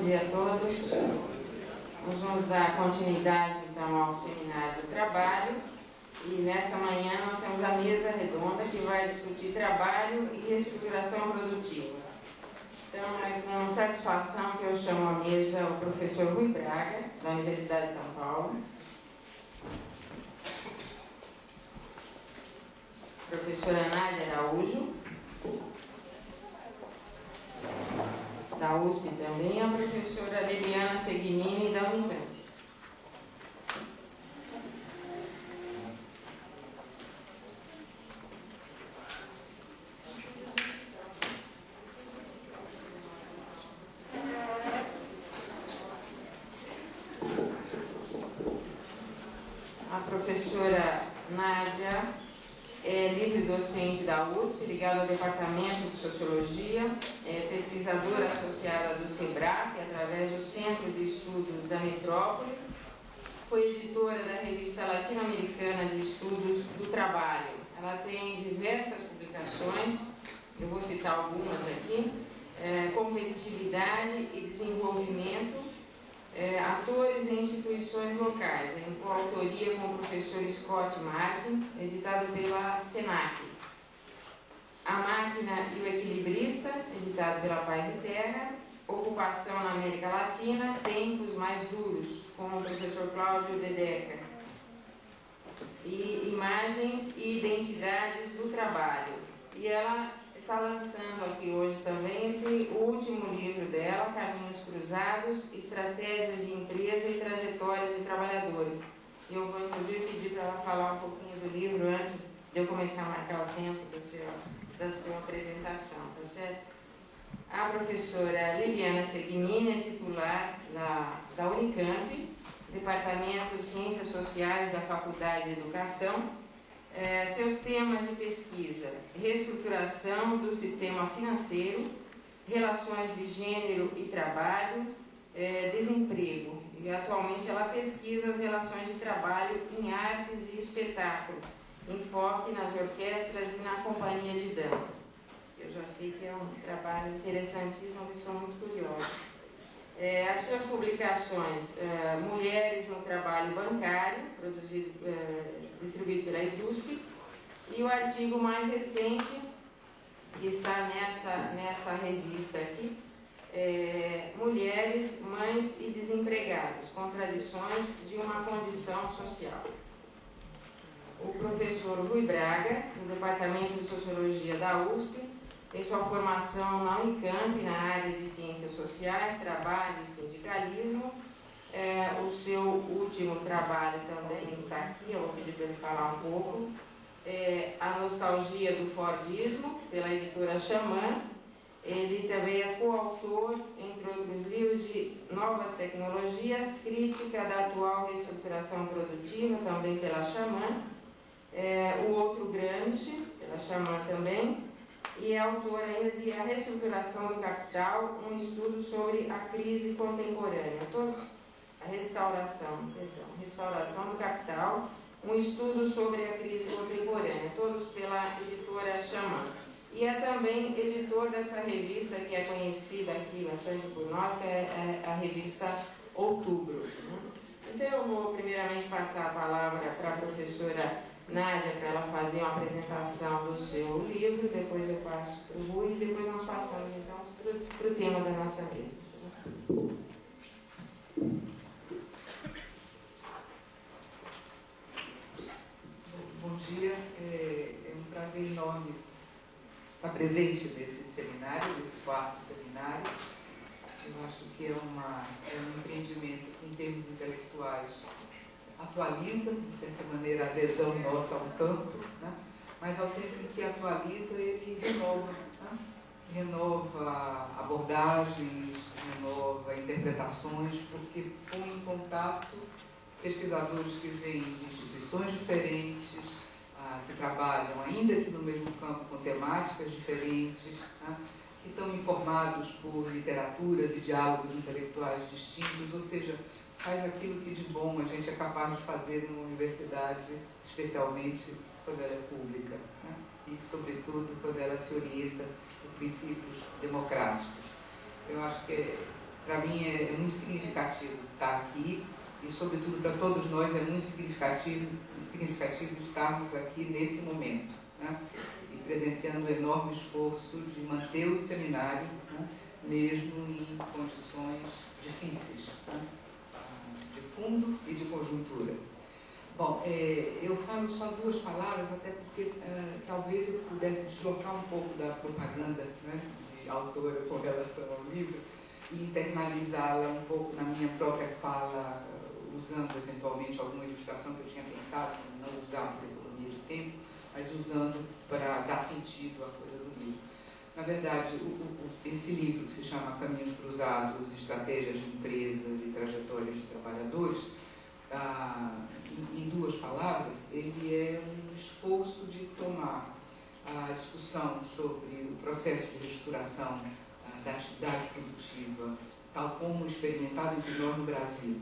dia a todos. Nós vamos dar continuidade então ao Seminário do Trabalho e nessa manhã nós temos a mesa redonda que vai discutir trabalho e reestruturação produtiva. Então é com satisfação que eu chamo à mesa o professor Rui Braga, da Universidade de São Paulo, a professora Nádia Araújo, da USP também, a professora Liliana Segnini, da Unicamp. A professora Nádia é livre-docente da USP, ligada ao Departamento de Sociologia, é pesquisadora associada do SEBRAC, através do Centro de Estudos da Metrópole, foi editora da Revista Latino-Americana de Estudos do Trabalho. Ela tem diversas publicações, eu vou citar algumas aqui, Competitividade e Desenvolvimento, Atores e Instituições Locais, em coautoria com o professor Scott Martin, editado pela SENAC. A Máquina e o Equilibrista, editado pela Paz e Terra. Ocupação na América Latina, Tempos Mais Duros, com o professor Cláudio Dedeca. E Imagens e Identidades do Trabalho. E ela está lançando aqui hoje também esse último livro dela, Caminhos Cruzados, Estratégias de Empresa e Trajetórias de Trabalhadores. E eu vou inclusive pedir para ela falar um pouquinho do livro antes de eu começar a marcar o tempo da sua apresentação, tá certo? A professora Liliana Segnini é titular da Unicamp, Departamento de Ciências Sociais da Faculdade de Educação. Seus temas de pesquisa: reestruturação do sistema financeiro, relações de gênero e trabalho, desemprego. E atualmente ela pesquisa as relações de trabalho em artes e espetáculo, enfoque nas orquestras e na companhia de dança. Eu já sei que é um trabalho interessantíssimo e estou muito curiosa. As suas publicações: Mulheres no Trabalho Bancário, distribuído pela EDUSP, e o artigo mais recente, que está nessa revista aqui, Mulheres, Mães e Desempregados, Contradições de uma Condição Social. O professor Rui Braga, do Departamento de Sociologia da USP, tem sua formação na Unicamp, na área de Ciências Sociais, Trabalho e Sindicalismo. O seu último trabalho também está aqui, eu vou pedir para ele falar um pouco. A Nostalgia do Fordismo, pela editora Xamã. Ele também é coautor, entre outros livros, de Novas Tecnologias, Crítica da Atual Reestruturação Produtiva, também pela Xamã. O Outro Grande, pela Xamã também. E é autor ainda de A Reestruturação do Capital, um estudo sobre a crise contemporânea. A restauração do Capital, um estudo sobre a crise contemporânea, todos pela editora Xamã. E é também editor dessa revista que é conhecida aqui bastante por nós, que é a revista Outubro. Então eu vou primeiramente passar a palavra para a professora Nádia, para ela fazer uma apresentação do seu livro, depois eu passo para o Rui e depois nós passamos então para o tema da nossa mesa. Bom dia, é um prazer enorme estar presente nesse seminário, nesse quarto seminário. Eu acho que é um empreendimento que, em termos intelectuais, atualiza, de certa maneira, a adesão nossa ao campo, né? Mas ao tempo em que atualiza, ele renova, né? Renova abordagens, renova interpretações, porque põe em contato pesquisadores que vêm de instituições diferentes, que trabalham ainda que no mesmo campo com temáticas diferentes, né? Que estão informados por literaturas e diálogos intelectuais distintos, ou seja, faz aquilo que de bom a gente é capaz de fazer numa universidade, especialmente quando ela é pública, né? E, sobretudo, quando ela se orienta por princípios democráticos. Eu acho que Para mim é muito significativo estar aqui e, sobretudo, para todos nós é muito significativo estarmos aqui nesse momento, né? E presenciando o enorme esforço de manter o seminário, né? Mesmo em condições difíceis, né? De fundo e de conjuntura. Bom, eu falo só 2 palavras, até porque talvez eu pudesse deslocar um pouco da propaganda, né, de autora com relação ao livro e internalizá-la um pouco na minha própria fala, usando eventualmente alguma ilustração que eu tinha pensado, não usar por economia de tempo, mas usando para dar sentido à coisa do livro. Na verdade, esse livro, que se chama Caminhos Cruzados, Estratégias de Empresas e Trajetórias de Trabalhadores, em 2 palavras, ele é um esforço de tomar a discussão sobre o processo de reestruturação da atividade produtiva, tal como experimentado entre nós no Brasil,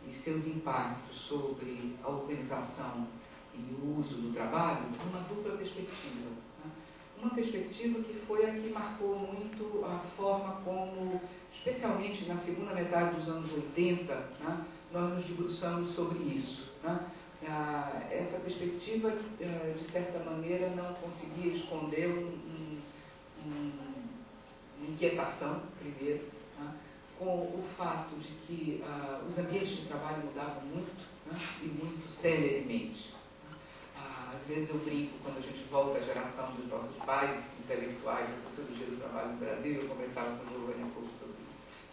e seus impactos sobre a organização e o uso do trabalho, uma dupla perspectiva. Né? Uma perspectiva que foi a que marcou muito a forma como, especialmente na segunda metade dos anos 80, né, nós nos debruçamos sobre isso. Né? Essa perspectiva, de certa maneira, não conseguia esconder uma inquietação, primeiro, né? Com o fato de que os ambientes de trabalho mudavam muito, né? E muito celeremente. Às vezes eu brinco, quando a gente volta à geração dos nossos pais intelectuais da sociologia do trabalho no Brasil, eu conversava com o Giovanni um pouco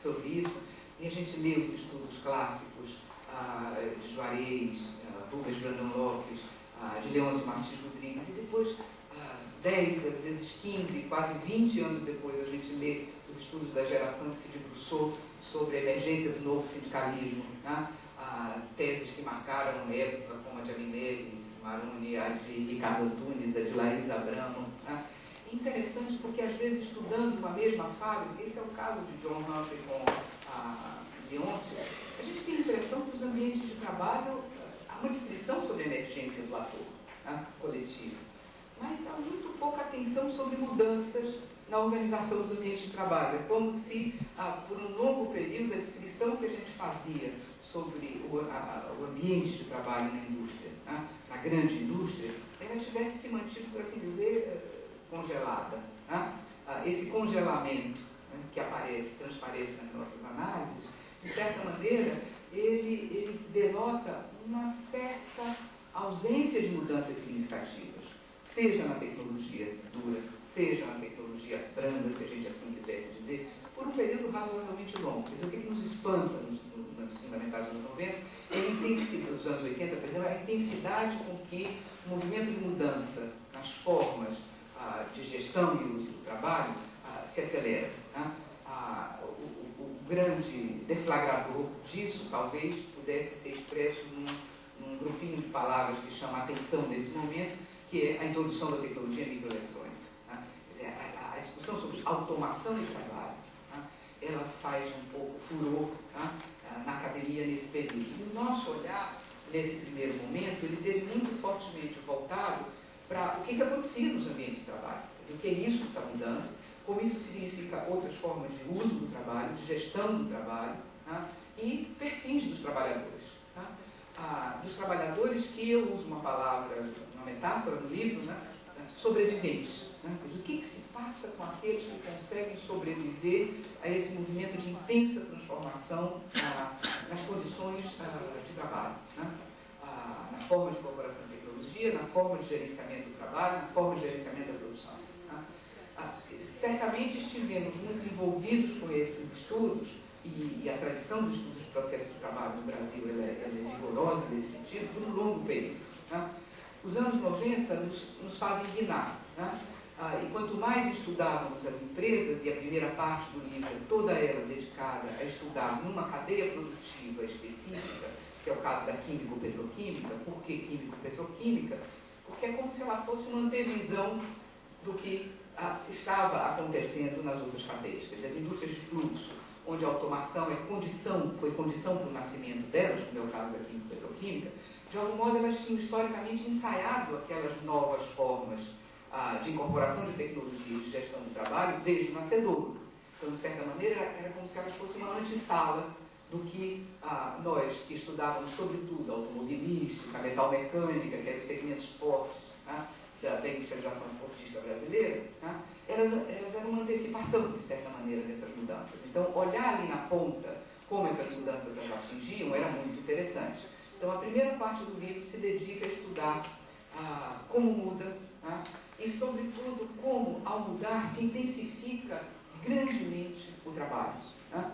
sobre isso, e a gente lê os estudos clássicos de Juarez, Rubens Brandão Lopes, de Leôncio Martins Rodrigues, e depois, 10, às vezes 15, quase 20 anos depois, a gente lê os estudos da geração que se debruçou sobre a emergência do novo sindicalismo, né? Teses que marcaram a época, como a de Amineves, Maruni, a de Ricardo Antunes, a de Larissa Abramo. Né? Interessante porque, às vezes, estudando uma mesma fábrica, esse é o caso de John Humphrey com a Leôncio, a gente tem a impressão que os ambientes de trabalho, há uma descrição sobre a emergência do ator, né, coletivo, mas há muito pouca atenção sobre mudanças na organização dos ambientes de trabalho. É como se, por um longo período, a descrição que a gente fazia sobre o ambiente de trabalho na indústria, né, na grande indústria, ela tivesse se mantido, por assim dizer, congelada. Né? Esse congelamento, né, que transparece nas nossas análises, de certa maneira, ele denota uma certa ausência de mudanças significativas, seja na tecnologia dura, seja na tecnologia branda, se a gente assim quisesse dizer, por um período razoavelmente longo. Quer dizer, o que nos espanta na segunda metade dos anos 90 é a intensidade, dos anos 80, por exemplo, a intensidade com que o movimento de mudança nas formas de gestão e uso do trabalho se acelera. Né? O grande deflagrador disso talvez pudesse ser expresso num grupinho de palavras que chama a atenção nesse momento, que é a introdução da tecnologia microeletrônica. Né? Quer dizer, a discussão sobre automação de trabalho, né, ela faz um pouco furor, né, na academia nesse período. E o nosso olhar, nesse primeiro momento, ele teve muito fortemente voltado para o que acontecia nos ambientes de trabalho. O que é isso que está mudando, como isso significa outras formas de uso do trabalho, de gestão do trabalho, né, e perfis dos trabalhadores. Né? Dos trabalhadores que eu uso uma palavra, uma metáfora no livro, né, sobreviventes. Né? O que se passa com aqueles que conseguem sobreviver a esse movimento de intensa transformação nas condições de trabalho, né? Na forma de incorporação de tecnologia, na forma de gerenciamento do trabalho, na forma de gerenciamento da produção. Né? Certamente estivemos muito envolvidos com esses estudos, e a tradição dos estudos de processo de trabalho no Brasil ela é rigorosa nesse sentido, por um longo período. Né? Os anos 90 nos fazem guinar. Né? E quanto mais estudávamos as empresas, e a primeira parte do livro é toda ela dedicada a estudar numa cadeia produtiva específica, que é o caso da químico-petroquímica. Por que químico-petroquímica? Porque é como se ela fosse uma antevisão do que estava acontecendo nas outras cadeias. Quer dizer, as indústrias de fluxo, onde a automação foi condição para o nascimento delas, como é o caso da químico-petroquímica, de algum modo elas tinham historicamente ensaiado aquelas novas formas de incorporação de tecnologia e de gestão do trabalho desde o nascedouro. Então, de certa maneira, era como se elas fossem uma antessala do que nós, que estudávamos sobretudo automobilística, metalmecânica, que eram os segmentos fortes, né, da industrialização esportista brasileira, né, elas eram uma antecipação, de certa maneira, dessas mudanças. Então, olhar ali na ponta como essas mudanças as atingiam era muito interessante. Então, a primeira parte do livro se dedica a estudar como muda, né, e, sobretudo, como, ao mudar, se intensifica grandemente o trabalho. Né?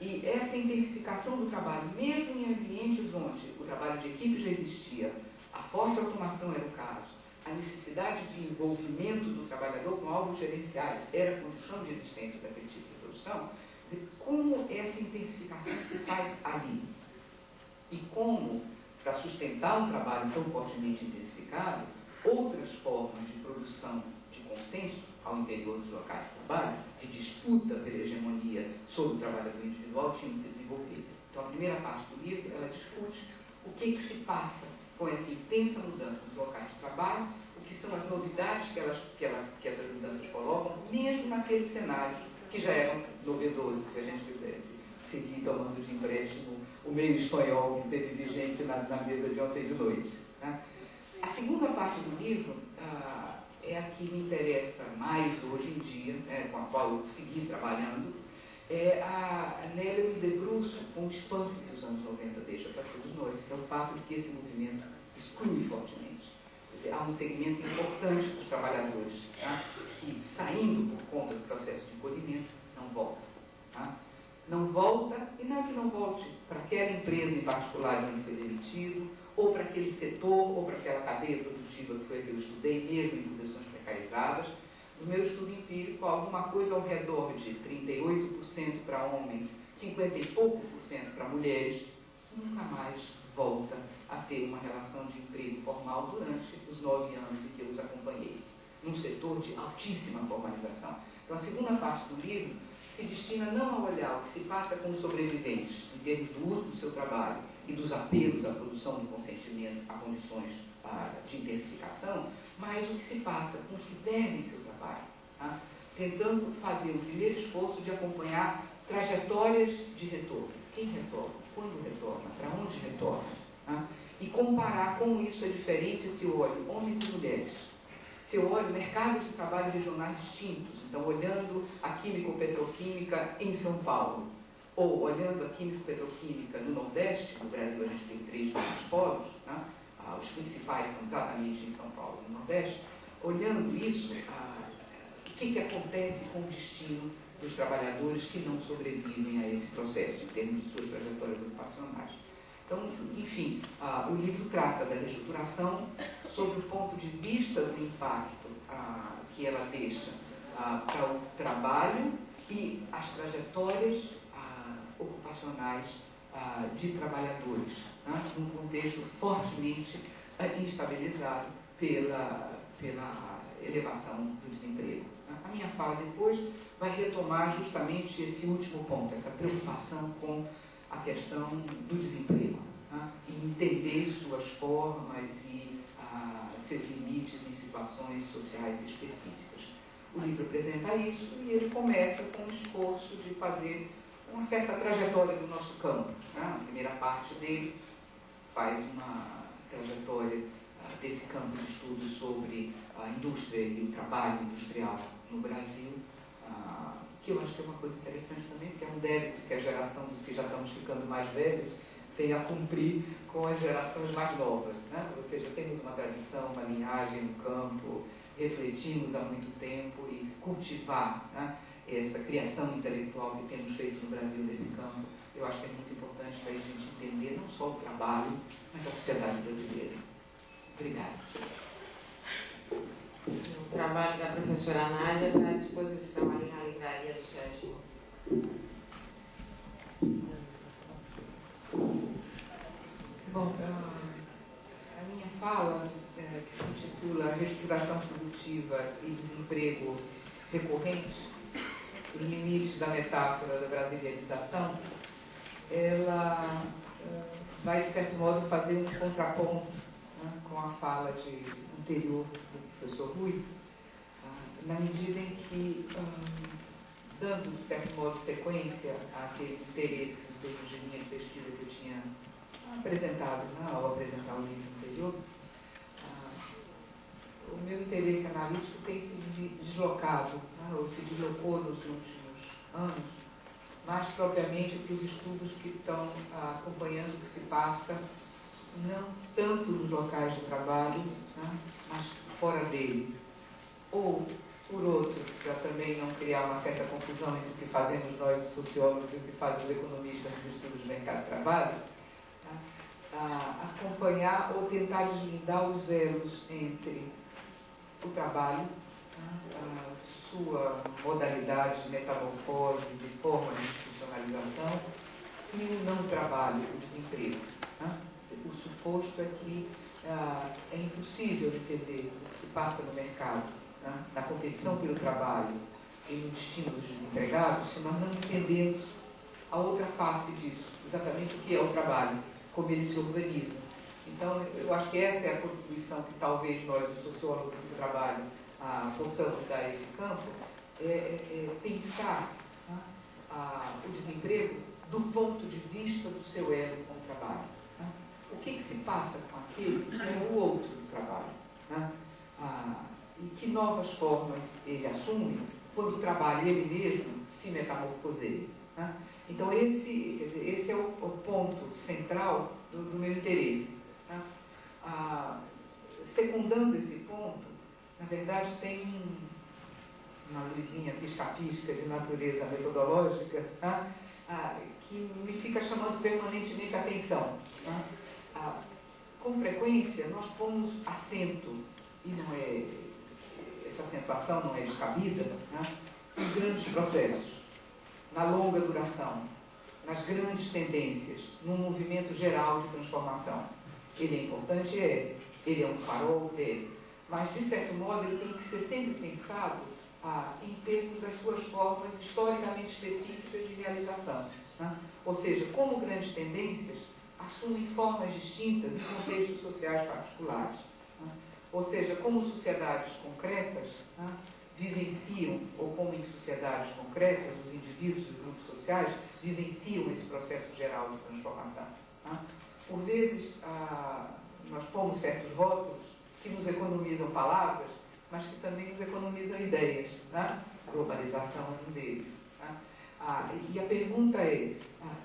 E essa intensificação do trabalho, mesmo em ambientes onde o trabalho de equipe já existia, a forte automação era o caso, a necessidade de envolvimento do trabalhador com alvos gerenciais era a condição de existência da petícia de produção, como essa intensificação se faz ali. E como, para sustentar um trabalho tão fortemente intensificado, outras formas de produção de consenso ao interior dos locais de trabalho, de disputa pela hegemonia sobre o trabalhador individual, tinham se desenvolvido. Então, a primeira parte do livro, ela discute o que se passa com essa intensa mudança dos locais de trabalho, o que são as novidades que essas mudanças colocam, mesmo naqueles cenários que já eram novedosos, se a gente pudesse seguir tomando de empréstimo o meio espanhol que teve vigente na mesa de ontem de noite. Né? A segunda parte do livro é a que me interessa mais hoje em dia, né, com a qual eu segui trabalhando, nela eu me debruço com o espanto que os anos 90 deixa para todos nós, que é o fato de que esse movimento exclui fortemente. Quer dizer, há um segmento importante dos trabalhadores, tá, que, saindo por conta do processo de encolhimento, não volta. Tá? Não volta, e não é que não volte para aquela empresa em particular de onde foi demitido, ou para aquele setor, ou para aquela cadeia produtiva que foi a que eu estudei, mesmo em posições precarizadas. No meu estudo empírico, alguma coisa ao redor de 38% para homens, 50 e pouco por cento para mulheres, nunca mais volta a ter uma relação de emprego formal durante os 9 anos em que eu os acompanhei, num setor de altíssima formalização. Então, a segunda parte do livro se destina não a olhar o que se passa com os sobreviventes, em termos do uso do seu trabalho e dos apelos à produção do consentimento a condições de intensificação, mas o que se passa com os que perdem seu trabalho, tá? Tentando fazer o primeiro esforço de acompanhar trajetórias de retorno. Quem retorna? Quando retorna? Para onde retorna? Tá? E comparar como isso é diferente se eu olho homens e mulheres, se eu olho mercados de trabalho regionais distintos, então olhando a químico-petroquímica em São Paulo, ou olhando a químico-petroquímica no Nordeste. No Brasil a gente tem 3 grandes polos, né? Os principais são exatamente em São Paulo e no Nordeste. Olhando isso, o que acontece com o destino dos trabalhadores que não sobrevivem a esse processo, em termos de suas trajetórias ocupacionais. Então, enfim, o livro trata da reestruturação sob o ponto de vista do impacto que ela deixa para o trabalho e as trajetórias ocupacionais de trabalhadores, né, num contexto fortemente instabilizado pela elevação do desemprego. A minha fala depois vai retomar justamente esse último ponto, essa preocupação com a questão do desemprego, né, e entender suas formas e seus limites em situações sociais específicas. O livro apresenta isso e ele começa com um esforço de fazer uma certa trajetória do nosso campo. Né? A primeira parte dele faz uma trajetória desse campo de estudo sobre a indústria e o trabalho industrial no Brasil, que eu acho que é uma coisa interessante também, porque é um débito que a geração dos que já estamos ficando mais velhos tem a cumprir com as gerações mais novas. Né? Ou seja, temos uma tradição, uma linhagem no campo, refletimos há muito tempo e cultivar, né, essa criação intelectual que temos feito no Brasil nesse campo, eu acho que é muito importante para a gente entender não só o trabalho, mas a sociedade brasileira. Obrigada. O trabalho da professora Nádia está à disposição ali na livraria do Sérgio. Bom, a minha fala, que se intitula Reestruturação Produtiva e Desemprego Recorrente, os limites da metáfora da brasilianização, ela vai, de certo modo, fazer um contraponto, né, com a fala anterior do professor Rui, na medida em que dando, de certo modo, sequência àquele interesse em termos de linha de pesquisa que eu tinha apresentado, né, ao apresentar o livro anterior, o meu interesse analítico tem se deslocado, né, ou se deslocou nos últimos anos, mais propriamente para os estudos que estão acompanhando o que se passa, não tanto nos locais de trabalho, né, mas fora dele. Ou, por outro, para também não criar uma certa confusão entre o que fazemos nós, os sociólogos, e o que fazem os economistas nos estudos do mercado de trabalho, acompanhar ou tentar deslindar os elos entre o trabalho, sua modalidade de metamorfose e forma de institucionalização, e o não trabalho, o desemprego. O suposto é que é impossível entender o que se passa no mercado, na competição pelo trabalho e no destino dos desempregados, se nós não entendemos a outra face disso, exatamente o que é o trabalho, como ele se organiza. Então, eu acho que essa é a contribuição que talvez nós, os sociólogos do trabalho, possamos dar a esse campo, pensar o desemprego do ponto de vista do seu elo com o trabalho. O que se passa com aquele que é o outro do trabalho? E que novas formas ele assume quando o trabalho ele mesmo se metamorfoseia. Então, esse é o ponto central do meu interesse. Secundando esse ponto, na verdade, tem uma luzinha pisca-pisca de natureza metodológica que me fica chamando permanentemente a atenção. Com frequência, nós pomos acento, e essa acentuação não é descabida, em grandes processos, na longa duração, nas grandes tendências, num movimento geral de transformação. Ele é importante? Ele é um farol? Mas, de certo modo, ele tem que ser sempre pensado em termos das suas formas historicamente específicas de realização. Ou seja, como grandes tendências assumem formas distintas em contextos sociais particulares. Ou seja, como sociedades concretas vivenciam, ou como em sociedades concretas, os indivíduos e os grupos sociais vivenciam esse processo geral de transformação. Por vezes, nós pomos certos rótulos que nos economizam palavras, mas que também nos economizam ideias. Globalização é um deles. E a pergunta é,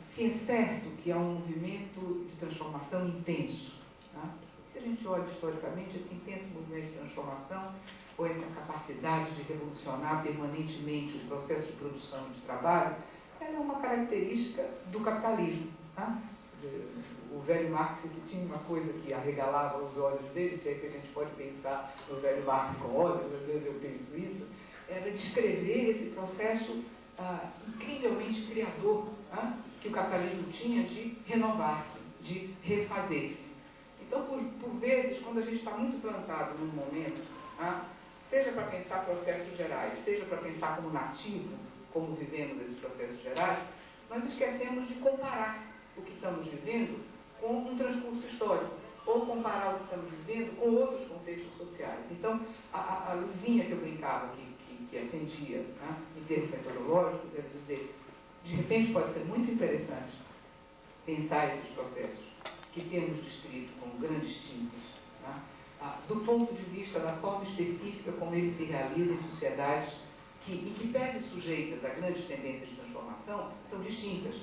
se é certo que há um movimento de transformação intenso. Se a gente olha historicamente, esse intenso movimento de transformação, ou essa capacidade de revolucionar permanentemente o processo de produção e de trabalho, ela é uma característica do capitalismo. O velho Marx tinha uma coisa que arregalava os olhos dele, se é que a gente pode pensar no velho Marx com olhos, às vezes eu penso isso, era descrever esse processo incrivelmente criador que o capitalismo tinha de renovar-se, de refazer-se. Então, por vezes, quando a gente está muito plantado num momento, seja para pensar processos gerais, seja para pensar como nativo, como vivemos esses processos gerais, nós esquecemos de comparar o que estamos vivendo com um transcurso histórico, ou comparar o que estamos vivendo com outros contextos sociais. Então, a luzinha que eu brincava, que acendia em termos metodológicos, é dizer, de repente pode ser muito interessante pensar esses processos que temos descrito como grandes títulos, do ponto de vista da forma específica como eles se realizam em sociedades que, em que pese sujeitas a grandes tendências de transformação, são distintas,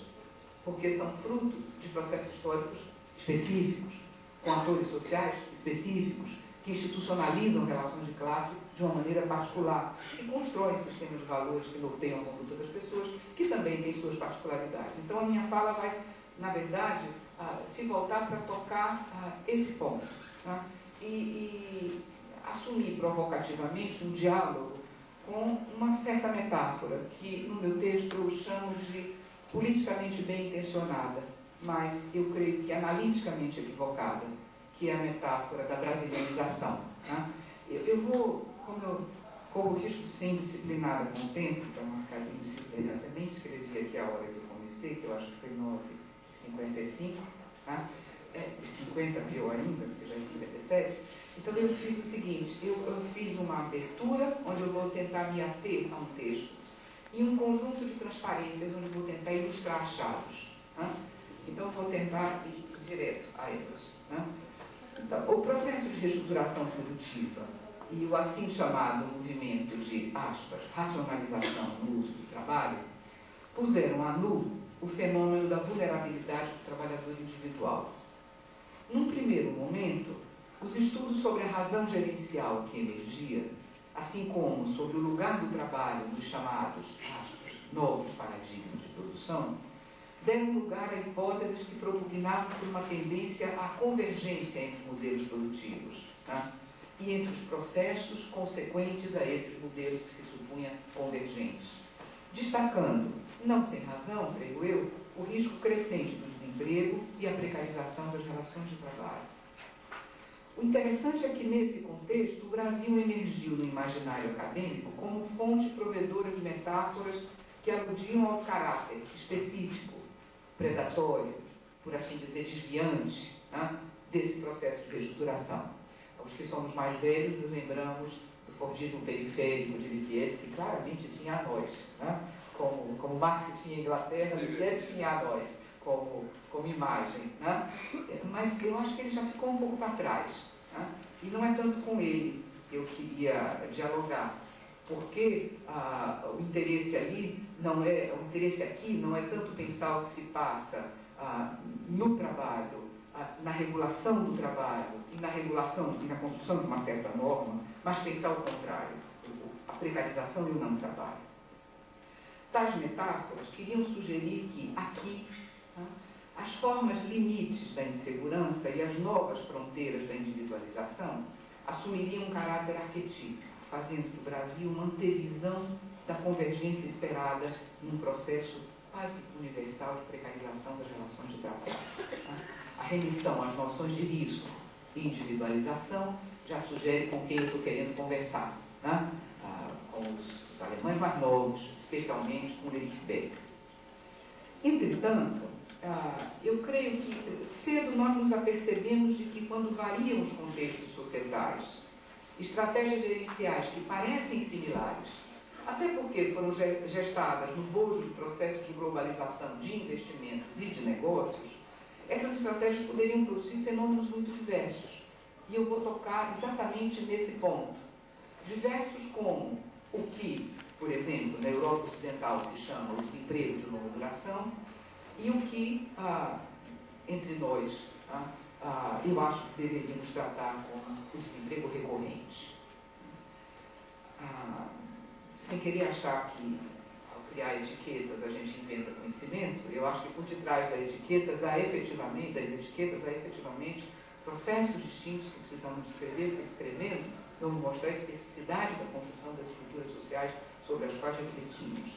porque são fruto de processos históricos específicos, com atores sociais específicos, que institucionalizam relações de classe de uma maneira particular e constroem sistemas de valores que norteiam a conduta das pessoas, que também têm suas particularidades. Então, a minha fala vai, na verdade, se voltar para tocar esse ponto, e assumir provocativamente um diálogo com uma certa metáfora, que no meu texto eu chamo de politicamente bem intencionada, mas eu creio que analiticamente equivocada, que é a metáfora da brasileirização. Eu vou, como eu corro o risco de ser indisciplinada com o tempo, para marcar de indisciplina, eu nem escrevi aqui a hora que eu comecei, que eu acho que foi 9h55, 50 pior ainda, porque já é 57. Então eu fiz o seguinte, eu fiz uma abertura, onde eu vou tentar me ater a um texto, e um conjunto de transparências onde vou tentar ilustrar achados. Então, vou tentar ir direto a elas. Então, o processo de reestruturação produtiva e o assim chamado movimento de, aspas, racionalização no uso do trabalho, puseram a nu o fenômeno da vulnerabilidade do trabalhador individual. Num primeiro momento, os estudos sobre a razão gerencial que emergia, assim como sobre o lugar do trabalho nos chamados, aspas, novos paradigmas de produção, deram lugar a hipóteses que propugnavam por uma tendência à convergência entre modelos produtivos, e entre os processos consequentes a esses modelos que se supunha convergentes, destacando, não sem razão, creio eu, o risco crescente do desemprego e a precarização das relações de trabalho. O interessante é que, nesse contexto, o Brasil emergiu no imaginário acadêmico como fonte provedora de metáforas que aludiam ao caráter específico, predatório, por assim dizer, desviante, desse processo de reestruturação. Os que somos mais velhos nos lembramos do Fordismo periférico de Lipieschi, que claramente tinha a nós, como Marx tinha a Inglaterra, Lipieschi tinha a nós como imagem. Mas eu acho que ele já ficou um pouco para trás. E não é tanto com ele que eu queria dialogar, porque o interesse aqui não é tanto pensar o que se passa no trabalho, na regulação do trabalho e na regulação e na construção de uma certa norma, mas pensar o contrário, a precarização e o não trabalho. Tais metáforas queriam sugerir que aqui as formas limites da insegurança e as novas fronteiras da individualização assumiriam um caráter arquetípico, fazendo do Brasil uma antevisão da convergência esperada num processo quase universal de precarização das relações de trabalho. A remissão às noções de risco e individualização já sugere com quem eu estou querendo conversar, com os alemães mais novos, especialmente com Erich Becker. Entretanto, eu creio que cedo nós nos apercebemos de que, quando variam os contextos societais, estratégias gerenciais que parecem similares, até porque foram gestadas no bojo de processos de globalização de investimentos e de negócios, essas estratégias poderiam produzir fenômenos muito diversos. E eu vou tocar exatamente nesse ponto. Diversos como o que, por exemplo, na Europa Ocidental se chama o desemprego de longa duração, e o que, entre nós, eu acho que deveríamos tratar como o desemprego recorrente. Sem querer achar que, ao criar etiquetas, a gente inventa conhecimento, eu acho que por detrás das etiquetas há efetivamente processos distintos que precisamos descrever, porque escrevendo vamos mostrar a especificidade da construção das estruturas sociais sobre as quais refletimos.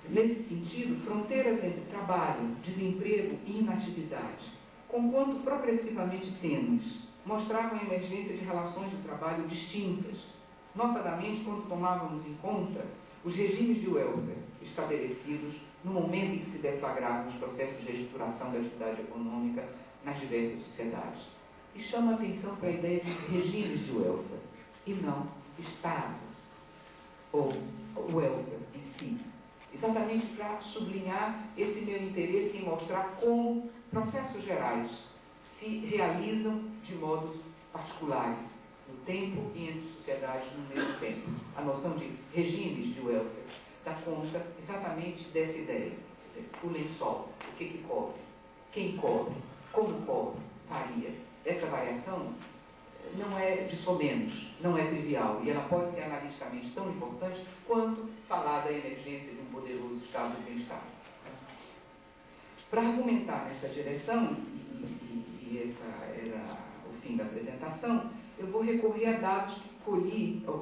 Nesse sentido, fronteiras entre trabalho, desemprego e inatividade, conquanto progressivamente tênues, mostravam a emergência de relações de trabalho distintas, notadamente quando tomávamos em conta os regimes de welfare estabelecidos no momento em que se deflagravam os processos de reestruturação da atividade econômica nas diversas sociedades. E chama a atenção para a ideia de regimes de welfare, e não Estado, ou welfare em si. Exatamente para sublinhar esse meu interesse em mostrar como processos gerais se realizam de modos particulares, no tempo e entre sociedades no mesmo tempo. A noção de regimes de welfare dá conta exatamente dessa ideia. Quer dizer, o lençol, o que cobre, quem cobre, como cobre, varia. Essa variação não é de somenos, não é trivial, e ela pode ser analiticamente tão importante quanto falar da emergência de um poderoso estado de bem-estar. Para argumentar nessa direção, e esse era o fim da apresentação, eu vou recorrer a dados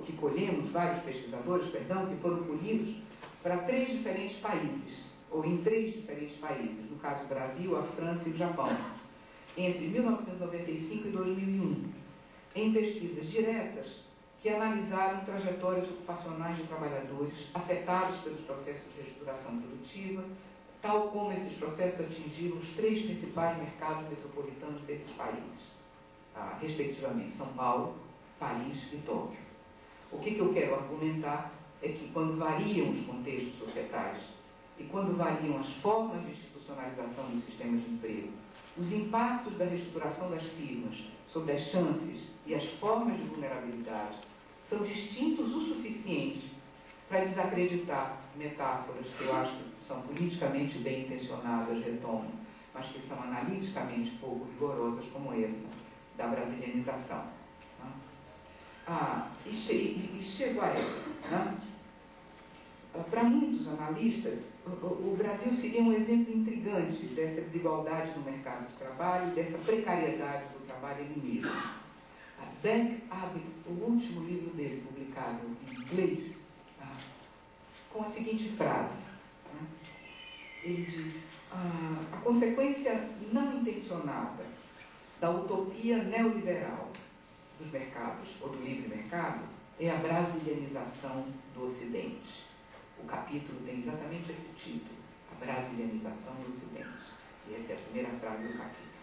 que colhemos, vários pesquisadores, que foram colhidos para 3 diferentes países, ou em 3 diferentes países, no caso do Brasil, a França e o Japão, entre 1995 e 2001. Em pesquisas diretas que analisaram trajetórias ocupacionais de trabalhadores afetados pelos processos de reestruturação produtiva, tal como esses processos atingiram os 3 principais mercados metropolitanos desses países, respectivamente São Paulo, Paris e Tóquio. O que eu quero argumentar é que, quando variam os contextos societais e quando variam as formas de institucionalização dos sistemas de emprego, os impactos da reestruturação das firmas sobre as chances e as formas de vulnerabilidade são distintos o suficiente para desacreditar metáforas que eu acho que são politicamente bem intencionadas, retomo, mas que são analiticamente pouco rigorosas, como essa da brasilianização. E chego a essa. Para muitos analistas, o Brasil seria um exemplo intrigante dessa desigualdade no mercado de trabalho e dessa precariedade do trabalho ele mesmo. Beck abre o último livro dele, publicado em inglês, com a seguinte frase. Ele diz: a consequência não intencionada da utopia neoliberal dos mercados, ou do livre mercado, é a brasilianização do Ocidente. O capítulo tem exatamente esse título, a brasilianização do Ocidente. E essa é a primeira frase do capítulo.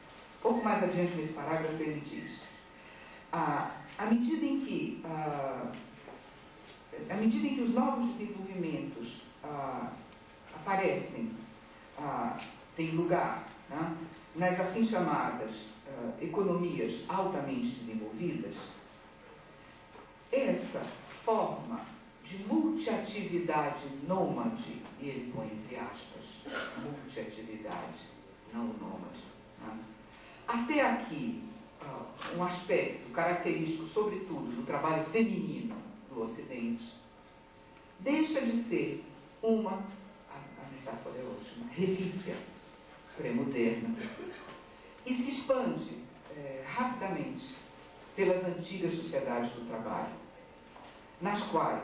Pouco mais adiante nesse parágrafo ele diz: à medida em que os novos desenvolvimentos aparecem, têm lugar, né, nas assim chamadas economias altamente desenvolvidas, essa forma de multiatividade nômade, e ele põe entre aspas, multiatividade, não nômade, né? Até aqui, um aspecto característico, sobretudo, do trabalho feminino no Ocidente, deixa de ser uma, a metáfora é ótima, relíquia pré-moderna, e se expande rapidamente pelas antigas sociedades do trabalho, nas quais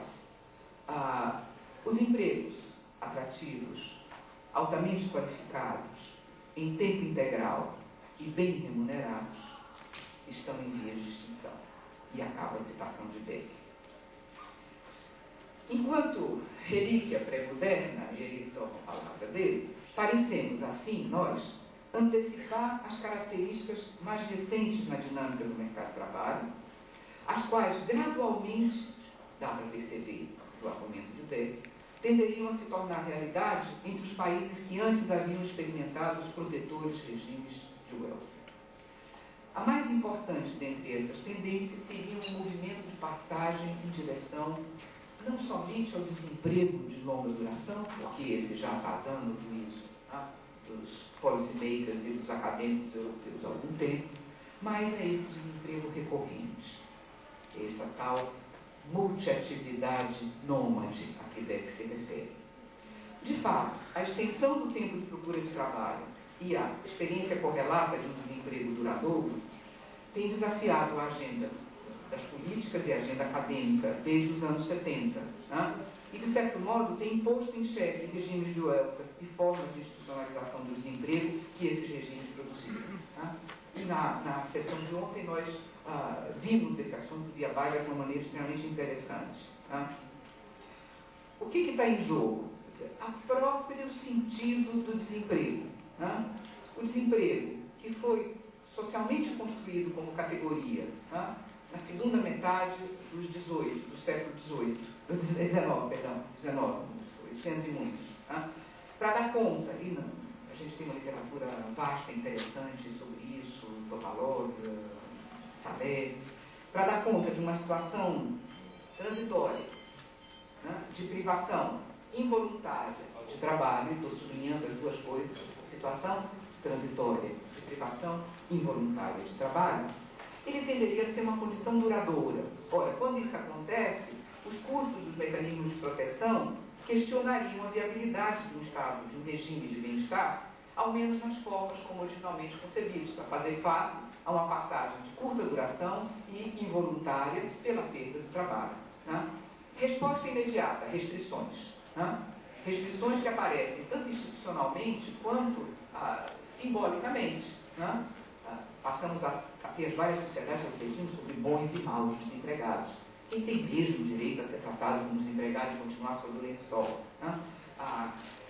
os empregos atrativos, altamente qualificados, em tempo integral e bem remunerados, estão em vias de extinção. E acaba a citação de Beck. Enquanto relíquia pré-moderna, e ele toma a palavra dele, parecemos, assim, nós, antecipar as características mais recentes na dinâmica do mercado de trabalho, as quais gradualmente, dá para perceber do argumento de Beck, tenderiam a se tornar realidade entre os países que antes haviam experimentado os protetores regimes de welfare. A mais importante dentre essas tendências seria um movimento de passagem em direção não somente ao desemprego de longa duração, porque esse já faz ano do juízo dos policymakers e dos acadêmicos europeus há algum tempo, mas a esse desemprego recorrente, essa tal multiatividade nômade a que Beck se refere. De fato, a extensão do tempo de procura de trabalho e a experiência correlata de um desemprego duradouro tem desafiado a agenda das políticas e a agenda acadêmica desde os anos 70, né? E, de certo modo, tem imposto em xeque regimes de welfare e formas de institucionalização do desemprego que esses regimes produziram. Né? E na sessão de ontem nós vimos esse assunto via Bayer de uma maneira extremamente interessante. Né? O que está em jogo? A próprio sentido do desemprego. Né? O desemprego, que foi socialmente construído como categoria, né? Na segunda metade do século XIX, 800 e muitos, né? Para dar conta, e não, a gente tem uma literatura vasta e interessante sobre isso, Tovalov, Salé, para dar conta de uma situação transitória, né? De privação involuntária de trabalho, estou sublinhando as duas coisas, situação transitória de privação involuntária de trabalho, ele tenderia a ser uma condição duradoura. Ora, quando isso acontece, os custos dos mecanismos de proteção questionariam a viabilidade de um Estado, de um regime de bem-estar, ao menos nas formas como originalmente concebidos, para fazer face a uma passagem de curta duração e involuntária pela perda do trabalho. Né? Resposta imediata, restrições. Né? Restrições que aparecem tanto institucionalmente quanto simbolicamente. Né? Passamos a ter várias sociedades refletindo sobre bons e maus desempregados. Quem tem mesmo direito a ser tratado como desempregado e continuar sob o lençol? Né?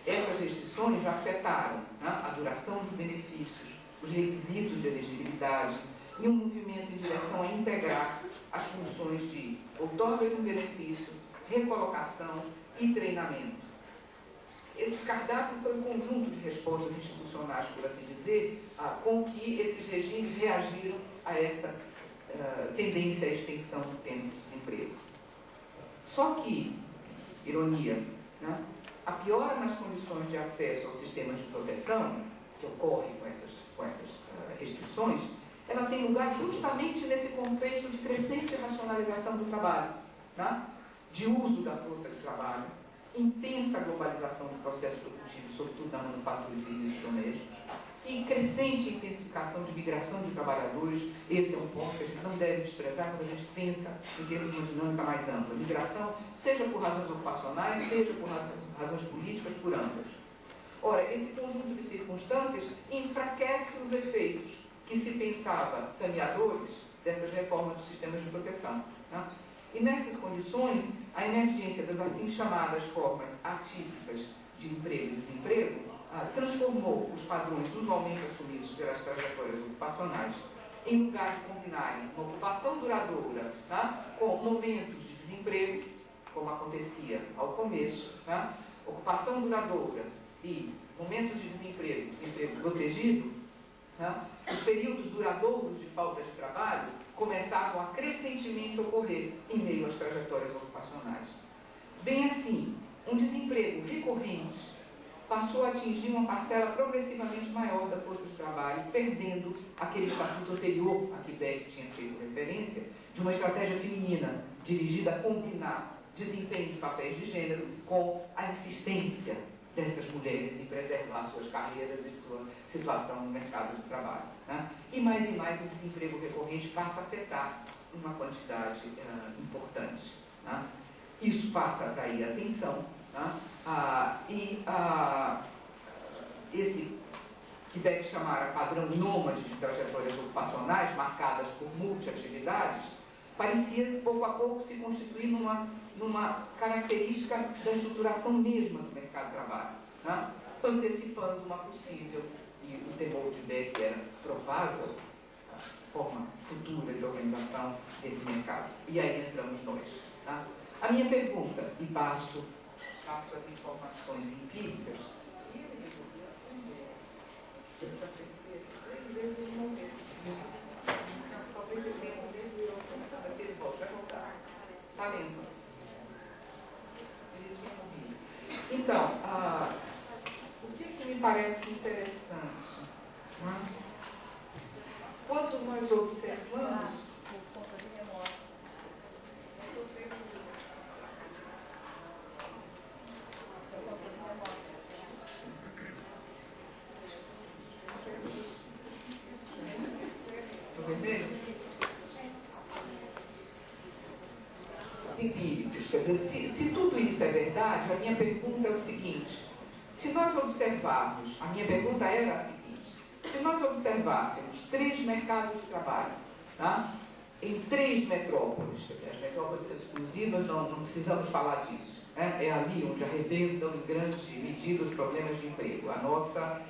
Essas restrições já afetaram, né, a duração dos benefícios, os requisitos de elegibilidade e um movimento em direção a integrar as funções de outorga de um benefício recolocação e treinamento. Esse cardápio foi um conjunto de respostas institucionais, por assim dizer, com que esses regimes reagiram a essa tendência à extensão do tempo de desemprego. Só que, ironia, né, a piora nas condições de acesso aos sistemas de proteção, que ocorre com essas restrições, ela tem lugar justamente nesse contexto de crescente racionalização do trabalho, né, de uso da força de trabalho, intensa globalização do processo produtivo, sobretudo na manufatura e serviços domésticos, e crescente intensificação de migração de trabalhadores. Esse é um ponto que a gente não deve desprezar quando a gente pensa em termos de uma dinâmica mais ampla. Migração, seja por razões ocupacionais, seja por razões políticas, por ambas. Ora, esse conjunto de circunstâncias enfraquece os efeitos que se pensava saneadores dessas reformas dos sistemas de proteção, né? E nessas condições, a emergência das assim chamadas formas atípicas de emprego e desemprego transformou os padrões usualmente assumidos pelas trajetórias ocupacionais em lugar de combinarem uma ocupação duradoura, tá, com momentos de desemprego, como acontecia ao começo, tá, ocupação duradoura e momentos de desemprego protegido, tá, os períodos duradouros de falta de trabalho começavam a crescentemente ocorrer em meio às trajetórias ocupacionais. Bem assim, um desemprego recorrente passou a atingir uma parcela progressivamente maior da força de trabalho, perdendo aquele estatuto anterior a que Beck tinha feito referência, de uma estratégia feminina dirigida a combinar desempenho de papéis de gênero com a insistência dessas mulheres em preservar suas carreiras e sua situação no mercado de trabalho, né? E mais o desemprego recorrente passa a afetar uma quantidade importante, né? Isso passa a atrair atenção, né? Esse que Beck chamara padrão nômade de trajetórias ocupacionais marcadas por multiatividades parecia pouco a pouco se constituir numa característica da estruturação mesma do mercado de trabalho, né? Antecipando uma possível, e o temor de Beck era provável, forma futura de organização desse mercado. E aí entramos nós. Tá? A minha pergunta, e passo as informações empíricas, Está lendo. Então, o que me parece interessante? Né? Quando nós observamos. Empíricos. Quer dizer, se tudo isso é verdade, a minha pergunta é o seguinte: se nós observarmos, a minha pergunta era a seguinte: se nós observássemos 3 mercados de trabalho, tá, em 3 metrópoles, quer dizer, as metrópoles exclusivas, não precisamos falar disso, né? É ali onde arrebentam em grande medida os problemas de emprego. A nossa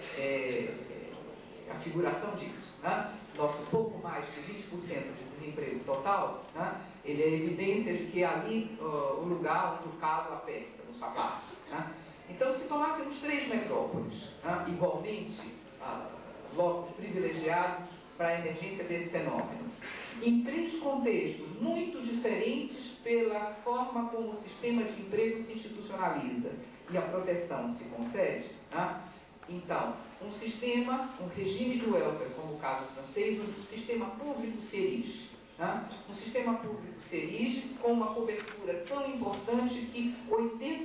a figuração disso, né? Nosso pouco mais de 20% de desemprego total, né? Ele é evidência de que é ali o lugar onde o calo aperta no sapato, né? Então, se tomássemos 3 metrópoles, né, igualmente blocos privilegiados para a emergência desse fenômeno, em 3 contextos muito diferentes pela forma como o sistema de emprego se institucionaliza e a proteção se concede, né? Então, um regime de welfare, como o caso francês, um sistema público se erige. Né? Um sistema público se erige com uma cobertura tão importante que 80%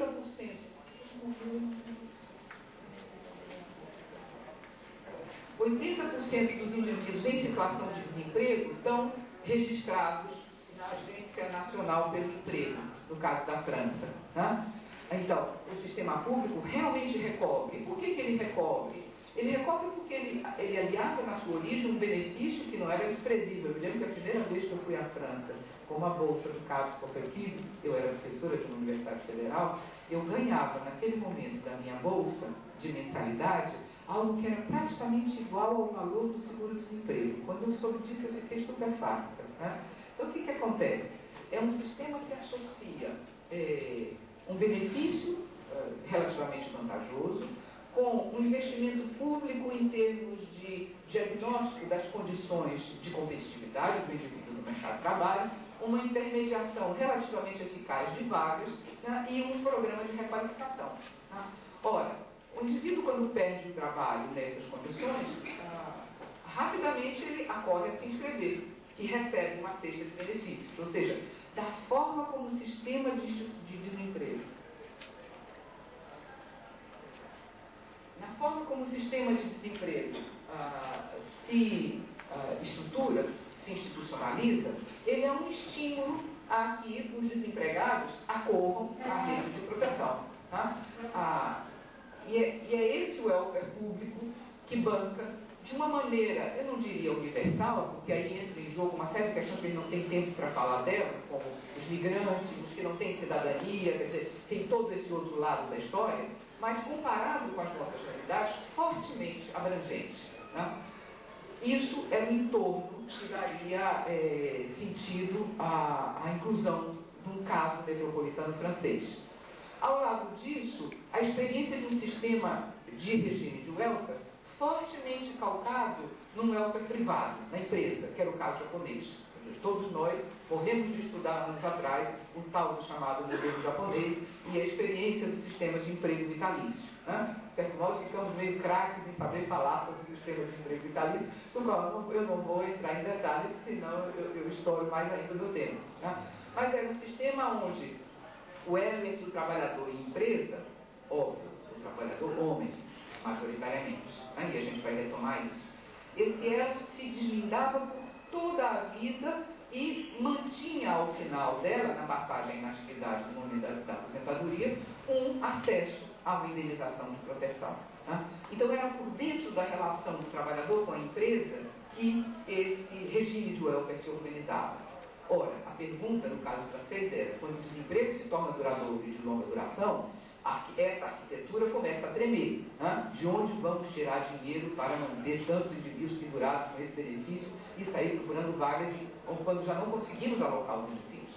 dos indivíduos em situação de desemprego estão registrados na Agência Nacional pelo Emprego, no caso da França. Né? Então, o sistema público realmente recobre. Por que ele recobre? Ele recobre porque ele aliava na sua origem um benefício que não era expressível. Eu me lembro que a primeira vez que eu fui à França com uma bolsa do Carlos Coperfield, eu era professora de uma universidade federal, eu ganhava naquele momento da minha bolsa de mensalidade algo que era praticamente igual ao valor do seguro-desemprego. Quando eu soube disso, eu fiquei estupefacta. Né? Então, o que acontece? É um sistema que associa um benefício relativamente vantajoso, com um investimento público em termos de diagnóstico das condições de competitividade do indivíduo no mercado de trabalho, uma intermediação relativamente eficaz de vagas, né, e um programa de requalificação. Tá? Ora, o indivíduo, quando perde o trabalho nessas condições, rapidamente ele acorre a se inscrever e recebe uma cesta de benefícios, ou seja, da forma como o sistema de desemprego, na forma como o sistema de desemprego se estrutura, se institucionaliza, ele é um estímulo a que os desempregados acorram à rede de proteção. Tá? E é esse o welfare público que banca de uma maneira, eu não diria universal, porque aí entra em jogo uma série de questões que a gente não tem tempo para falar dela, como os migrantes, os que não têm cidadania, quer dizer, tem todo esse outro lado da história, mas comparado com as nossas realidades, fortemente abrangente. Né? Isso é um entorno que daria sentido à inclusão de um caso metropolitano francês. Ao lado disso, a experiência de um sistema de regime de welfare fortemente calcado num welfare privado, na empresa, que era o caso japonês. Todos nós morremos de estudar anos atrás o tal do chamado modelo japonês e a experiência do sistema de emprego vitalício. Né? De certo modo, ficamos meio craques em saber falar sobre o sistema de emprego vitalício, do qual eu não vou entrar em detalhes, senão eu estouro mais ainda o meu tempo. Né? Mas era um sistema onde o elo entre o trabalhador e a empresa, óbvio, o trabalhador homem, majoritariamente, né? E a gente vai retomar isso, esse elo se deslindava por toda a vida e mantinha ao final dela, na passagem na atividade do momento da aposentadoria, um acesso a uma indenização de proteção. Né? Então era por dentro da relação do trabalhador com a empresa que esse regime de welfare se organizava. Ora, a pergunta no caso francês era, quando o desemprego se torna duradouro e de longa duração, essa arquitetura começa a tremer. Né? De onde vamos tirar dinheiro para manter tantos indivíduos pendurados com esse benefício e sair procurando vagas quando já não conseguimos alocar os indivíduos?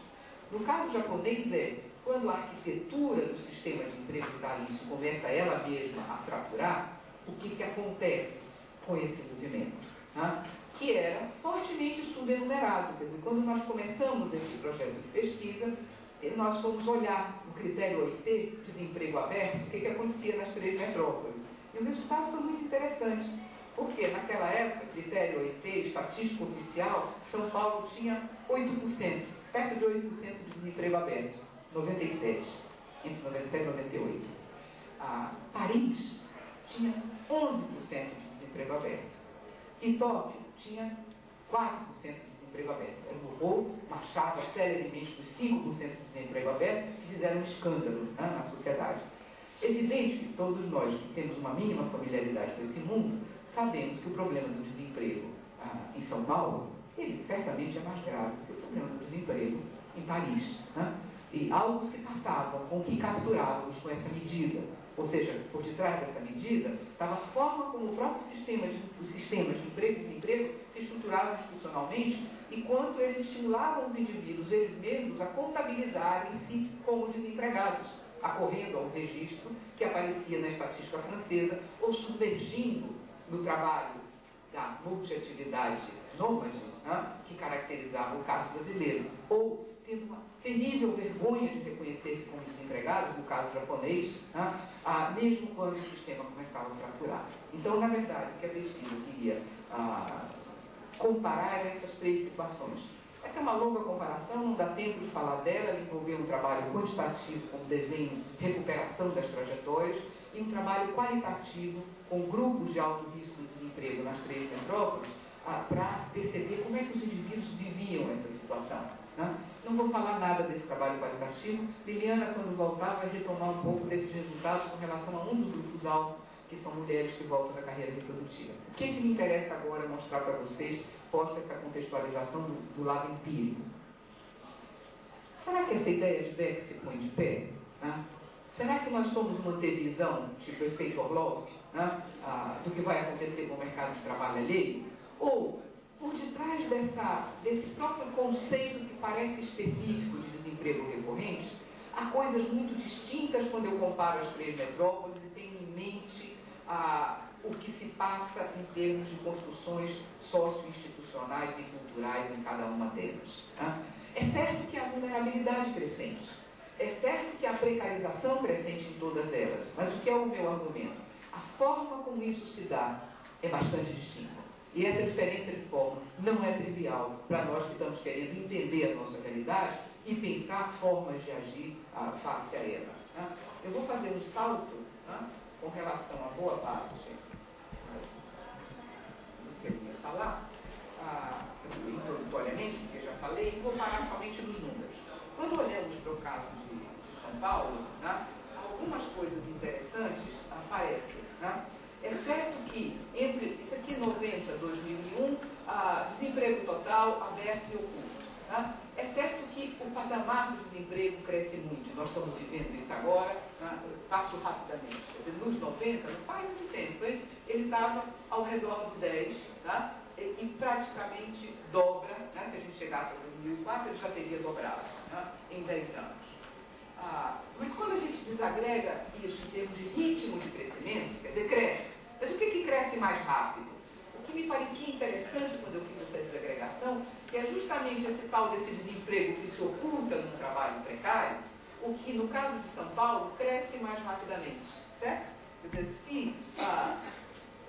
No caso japonês quando a arquitetura do sistema de emprego vitalício começa ela mesma a fraturar, o que acontece com esse movimento? Né? Que era fortemente subenumerado. Quer dizer, quando nós começamos esse projeto de pesquisa, nós fomos olhar no critério OIT, desemprego aberto, o que acontecia nas 3 metrópoles. E o resultado foi muito interessante, porque naquela época, critério OIT, estatístico oficial, São Paulo tinha 8%, perto de 8% de desemprego aberto, 97, entre 97 e 98. Paris tinha 11% de desemprego aberto. E Tóquio tinha 4% de desemprego aberto. Ou marchava celeremente por 5% de desemprego aberto, que fizeram um escândalo, né, na sociedade. Evidente que todos nós que temos uma mínima familiaridade com esse mundo, sabemos que o problema do desemprego em São Paulo, ele certamente é mais grave do que o problema do desemprego em Paris. Né? E algo se passava com o que capturávamos com essa medida. Ou seja, por detrás dessa medida, estava a forma como o próprio os sistemas de emprego e desemprego se estruturavam institucionalmente e quanto eles estimulavam os indivíduos, eles mesmos, a contabilizarem-se como desempregados, acorrendo ao registro que aparecia na estatística francesa ou submergindo no trabalho da multiatividade nômade, né, que caracterizava o caso brasileiro, ou tendo uma terrível vergonha de reconhecer-se como desempregados, no caso japonês, né, mesmo quando o sistema começava a fraturar. Então, na verdade, o que a pesquisa queria comparar eram essas 3 situações. Essa é uma longa comparação, não dá tempo de falar dela, ela envolveu um trabalho quantitativo com desenho, recuperação das trajetórias, e um trabalho qualitativo com grupos de alto risco de desemprego nas 3 metrópoles, para perceber como é que os indivíduos viviam essa situação. Né? Não vou falar nada desse trabalho qualitativo. Liliana, quando voltar, vai retomar um pouco desses resultados com relação a um dos grupos alvos, que são mulheres que voltam da carreira reprodutiva. O que me interessa agora mostrar para vocês, posta essa contextualização do lado empírico? Será que essa ideia de Beck se põe de pé? Né? Será que nós somos uma antevisão, tipo efeito Orlov, né, do que vai acontecer com o mercado de trabalho alheio? Ou, por detrás desse próprio conceito que parece específico de desemprego recorrente, há coisas muito distintas quando eu comparo as três metrópoles e tenho em mente o que se passa em termos de construções socio-institucionais e culturais em cada uma delas. Tá? É certo que há vulnerabilidade crescente, é certo que há precarização crescente em todas elas, mas o que é o meu argumento? A forma como isso se dá é bastante distinta. E essa diferença de forma não é trivial para nós que estamos querendo entender a nossa realidade e pensar formas de agir face a ela. Tá? Eu vou fazer um salto, tá, com relação a boa parte do que eu ia falar, introdutoriamente, porque já falei, e vou parar somente nos números. Quando olhamos para o caso de São Paulo, né, algumas coisas interessantes aparecem. Né? É certo que, isso aqui 90, 2001, desemprego total, aberto e oculto. Né? É certo que o patamar do desemprego cresce muito. Nós estamos vivendo isso agora, né? Passo rapidamente. Quer dizer, nos 90, não faz muito tempo, ele estava ao redor do 10, né? E praticamente dobra, né? Se a gente chegasse a 2004, ele já teria dobrado, né? Em 10 anos. Mas quando a gente desagrega isso em termos de ritmo de crescimento, quer dizer, cresce. Mas o que cresce mais rápido? O que me parecia interessante quando eu fiz essa desagregação, que é justamente esse tal desse desemprego que se oculta num trabalho precário, o que no caso de São Paulo cresce mais rapidamente, certo? Quer dizer, se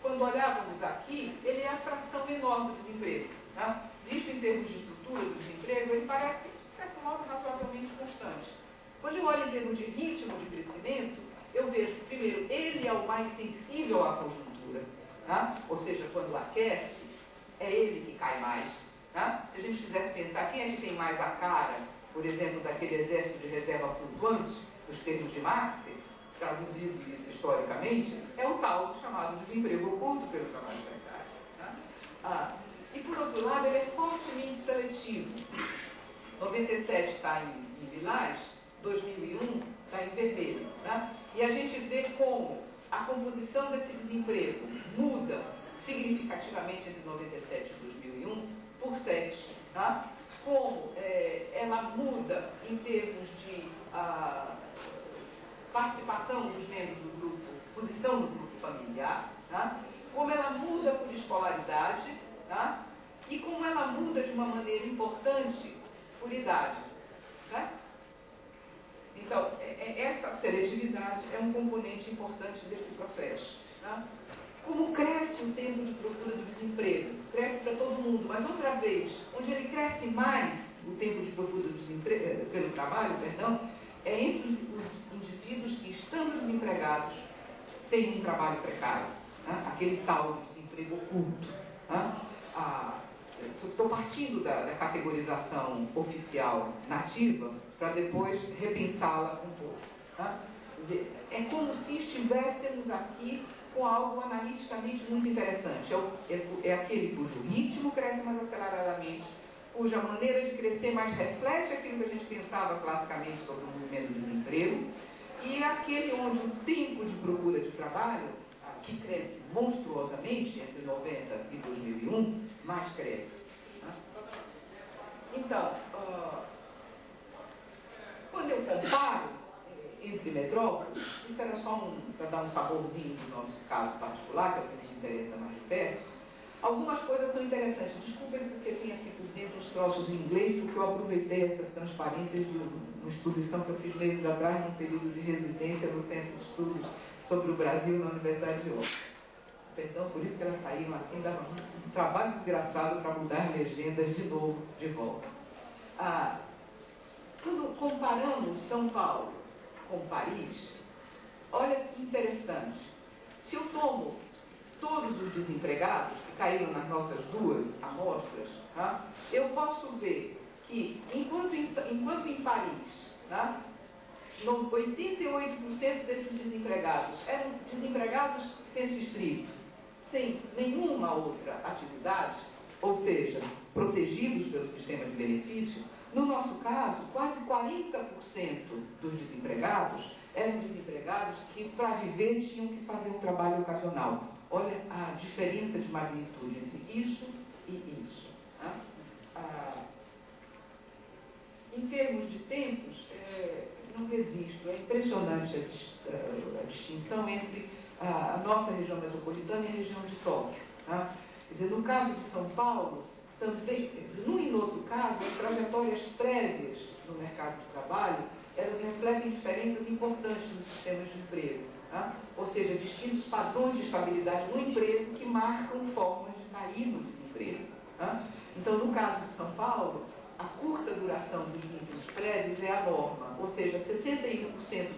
quando olhávamos aqui, ele é a fração menor do desemprego. Tá? Visto em termos de estrutura do desemprego, ele parece, de certo modo, razoavelmente constante. Quando eu olho em termos de ritmo de crescimento, eu vejo que, primeiro, ele é o mais sensível à conjuntura. Tá? Ou seja, quando aquece, é ele que cai mais. Tá? Se a gente quisesse pensar quem é que tem mais a cara, por exemplo, daquele exército de reserva flutuante, nos termos de Marx, traduzido isso historicamente, é o tal chamado desemprego oculto pelo trabalho precário. Tá? E, por outro lado, ele é fortemente seletivo. 97 está em lilás, 2001 está em vermelho. Tá? E a gente vê como a composição desse desemprego muda significativamente entre 97 e 2001 por 7. Tá? Como ela muda em termos de participação dos membros do grupo, posição do grupo familiar, tá? Como ela muda por escolaridade, tá? E como ela muda de uma maneira importante por idade. Tá? Então, essa seletividade é um componente importante desse processo. Tá? Como cresce o tempo de procura do desemprego? Cresce para todo mundo, mas outra vez, onde ele cresce mais, o tempo de procura do desemprego, pelo trabalho, perdão, é entre os indivíduos que, estando desempregados, têm um trabalho precário. Né? Aquele tal desemprego oculto. Né? Estou partindo da categorização oficial nativa para depois repensá-la um pouco. Tá? É como se estivéssemos aqui com algo analiticamente muito interessante. É aquele cujo ritmo cresce mais aceleradamente, cuja maneira de crescer mais reflete aquilo que a gente pensava classicamente sobre o movimento do desemprego, e é aquele onde o tempo de procura de trabalho, que cresce monstruosamente entre 90 e 2001, mais cresce. Né? Então, quando eu comparo entre metrópoles, isso era só para dar um saborzinho do nosso caso particular, que é o que nos interessa mais de perto. Algumas coisas são interessantes. Desculpem porque tem aqui por dentro uns troços em inglês, porque eu aproveitei essas transparências de uma exposição que eu fiz meses atrás, num período de residência no Centro de Estudos sobre o Brasil, na Universidade de Oxford. Perdão, por isso que elas saíram assim, dava um trabalho desgraçado para mudar legendas de novo, de volta. Quando comparamos São Paulo com Paris, olha que interessante. Se eu tomo todos os desempregados que caíram nas nossas duas amostras, tá? Eu posso ver que, enquanto em Paris, tá? 88% desses desempregados eram desempregados sensu estrito, sem nenhuma outra atividade, ou seja, protegidos pelo sistema de benefício. No nosso caso, quase 40% dos desempregados eram desempregados que, para viver, tinham que fazer um trabalho ocasional. Olha a diferença de magnitude entre isso e isso. Tá? Em termos de tempos, não resisto. É impressionante a distinção entre a nossa região metropolitana e a região de Tóquio. Tá? Quer dizer, no caso de São Paulo, também, num e no outro caso, as trajetórias prévias no mercado de trabalho, elas refletem diferenças importantes nos sistemas de emprego. Tá? Ou seja, distintos padrões de estabilidade no emprego que marcam formas de cair no desemprego. Tá? Então, no caso de São Paulo, a curta duração dos vínculos prévios é a norma, ou seja, 61%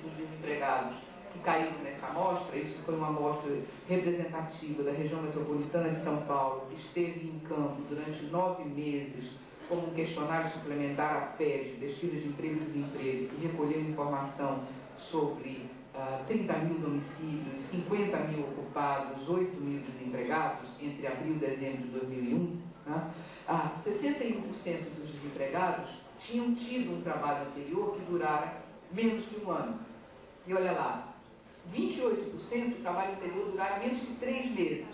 dos desempregados que caíram nessa amostra, isso foi uma amostra representativa da região metropolitana de São Paulo, que esteve em campo durante 9 meses como um questionário suplementar à PED, Pesquisa de Emprego e Desemprego, que recolheu informação sobre 30 mil domicílios, 50 mil ocupados, 8 mil desempregados, entre abril e dezembro de 2001, né? 61% dos desempregados tinham tido um trabalho anterior que durara menos de um ano. E olha lá, 28% do trabalho anterior durara menos que 3 meses.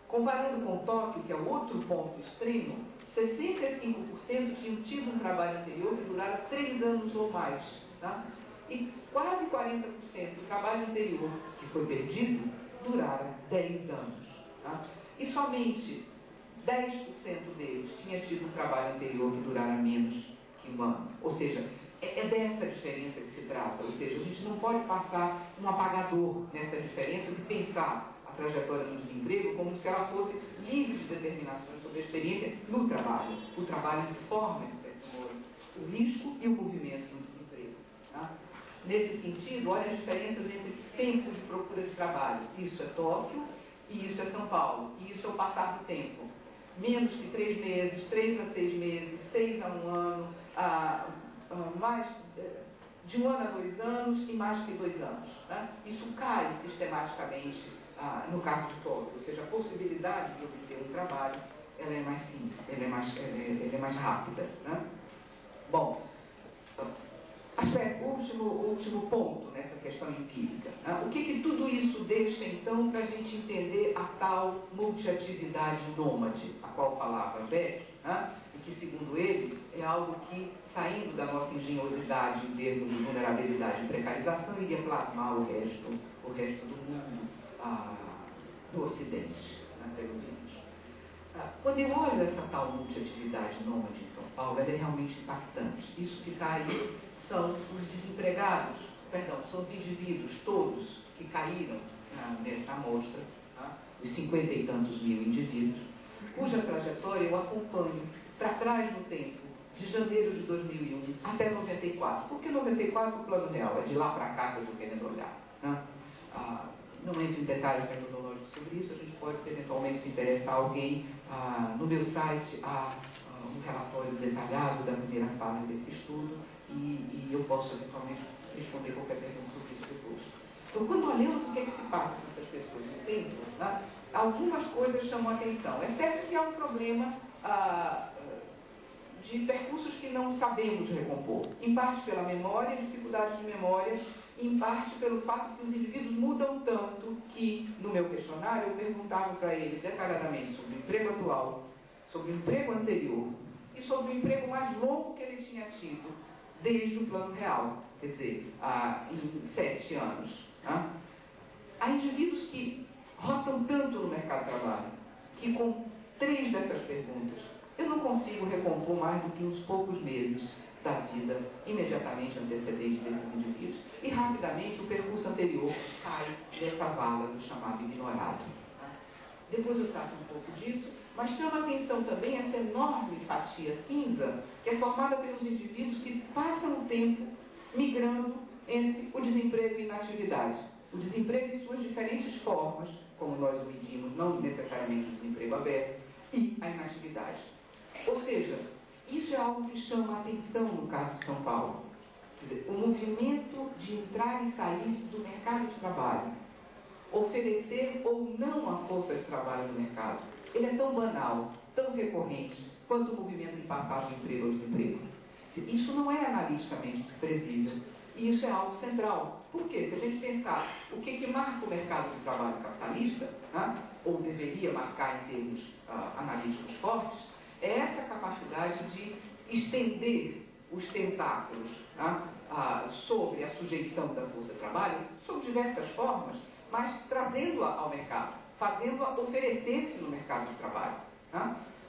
Comparando com Tóquio, que é o outro ponto extremo, 65% tinham tido um trabalho anterior que durara 3 anos ou mais. Tá? E quase 40% do trabalho anterior que foi perdido durara 10 anos. Tá? E somente 10% deles tinha tido um trabalho anterior que durara menos que um ano. Ou seja, é dessa diferença que se trata. Ou seja, a gente não pode passar um apagador nessas diferenças e pensar a trajetória do desemprego como se ela fosse livre de determinações sobre a experiência no trabalho. O trabalho forma, de certo modo, o risco e o movimento no desemprego. Tá? Nesse sentido, olha as diferenças entre tempo de procura de trabalho. Isso é Tóquio e isso é São Paulo. E isso é o passar do tempo. Menos que 3 meses, 3 a 6 meses, 6 a 1 ano, mais de 1 ano a 2 anos e mais que 2 anos. Né? Isso cai sistematicamente no caso de Tóquio, ou seja, a possibilidade de obter um trabalho ela é mais simples, ela é mais rápida. Né? Bom, último ponto nessa questão empírica. Né? O que tudo isso deixa, então, para a gente entender a tal multiatividade nômade, a qual falava Beck, né? E que, segundo ele, é algo que, saindo da nossa engenhosidade em termos de vulnerabilidade e precarização, iria plasmar o resto do mundo do Ocidente, né? Pelo menos. Quando eu olho essa tal multiatividade nômade em São Paulo, ela é realmente impactante. Isso que está aí são os desempregados, são os indivíduos todos que caíram nessa amostra, tá? Os 50 e tantos mil indivíduos, cuja trajetória eu acompanho para trás no tempo, de janeiro de 2001 até 94. Por que 94 o Plano Real? É de lá para cá que eu estou querendo olhar. Né? Não entro em detalhes metodológicos sobre isso, a gente pode, eventualmente, se interessar alguém, no meu site há um relatório detalhado da primeira fase desse estudo e eu posso, eventualmente, responder qualquer pergunta sobre isso depois. Então, quando olhamos o que é que se passa com essas pessoas no tempo, né, algumas coisas chamam a atenção. É certo que há um problema de percursos que não sabemos recompor, em parte pela memória, dificuldades de memória, em parte pelo fato que os indivíduos mudam tanto que, no meu questionário, eu perguntava para ele detalhadamente sobre o emprego atual, sobre o emprego anterior e sobre o emprego mais longo que ele tinha tido desde o Plano Real, quer dizer, em 7 anos. Né? Há indivíduos que rotam tanto no mercado de trabalho que, com 3 dessas perguntas, eu não consigo recompor mais do que uns poucos meses da vida imediatamente antecedente desses indivíduos. E, rapidamente, o percurso anterior cai dessa vala do chamado ignorado. Tá? Depois eu trato um pouco disso, mas chama a atenção também essa enorme fatia cinza que é formada pelos indivíduos que passam o tempo migrando entre o desemprego e a inatividade. O desemprego em suas diferentes formas, como nós o medimos, não necessariamente o desemprego aberto, e a inatividade. Ou seja, isso é algo que chama a atenção no caso de São Paulo. Quer dizer, o movimento de entrar e sair do mercado de trabalho, oferecer ou não a força de trabalho no mercado, ele é tão banal, tão recorrente, quanto o movimento de passar do emprego ao desemprego. Isso não é analiticamente desprezível. E isso é algo central. Por quê? Se a gente pensar o que marca o mercado de trabalho capitalista, né, ou deveria marcar em termos analíticos fortes, é essa capacidade de estender os tentáculos sobre a sujeição da força de trabalho, sob diversas formas, mas trazendo-a ao mercado, fazendo-a oferecer-se no mercado de trabalho.